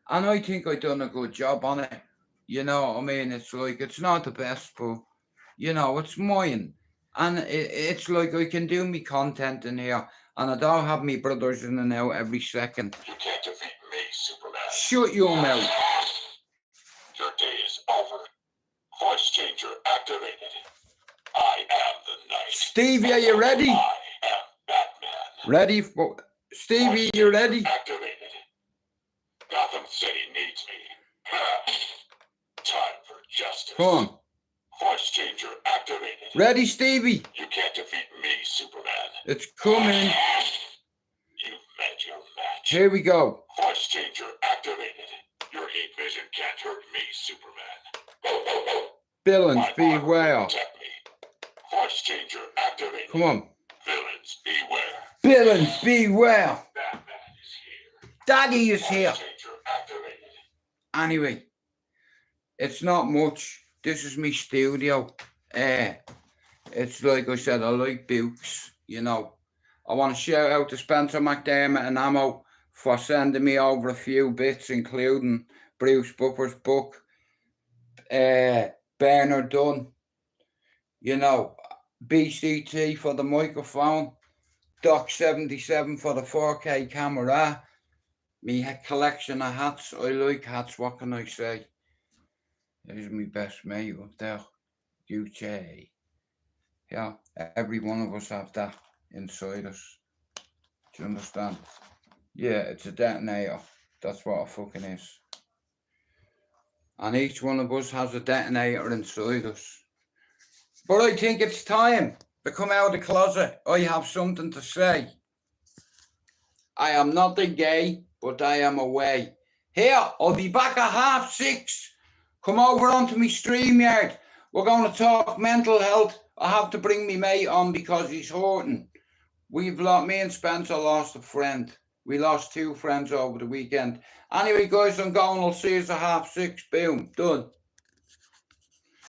I think I done a good job on it, you know what I mean? It's like, it's not the best, but, you know, it's mine, and it's like I can do me content in here, and I don't have me brothers in and out every second. You can't defeat me, Superman. Shut your mouth. Your day is over. Voice changer activated. I am the Knight. Stevie, are you ready? I am Batman. Ready for Stevie? You ready? Activated. Gotham City needs me. Time for justice. Come on. Voice changer activated. Ready, Stevie? You can't defeat me, Superman. It's coming. You've met your match. Here we go. Voice changer activated. Your heat vision can't hurt me, Superman. Villains, My armor will beware. protect me. Voice changer activated. Come on. Villains, beware. Villains, beware. Batman is here. Daddy is here. Voice changer activated. Anyway, it's not much. This is me studio. It's like I said, I like books, you know. I want to shout out to Spencer McDermott and Ammo for sending me over a few bits, including Bruce Buffer's book, Bernard Dunn, you know, BCT for the microphone, Doc 77 for the 4K camera, me collection of hats. I like hats, what can I say? There's my best mate up there, UK. Yeah, every one of us have that inside us. Do you understand? Yeah, it's a detonator. That's what it fucking is. And each one of us has a detonator inside us. But I think it's time to come out of the closet. I have something to say. I am not a gay, but I am away. Here, I'll be back at 6:30. Come over onto me StreamYard. We're going to talk mental health. I have to bring me mate on because he's hurting. Me and Spencer lost a friend. We lost 2 friends over the weekend. Anyway, guys, I'm going. I'll see you at 6:30. Boom. Done.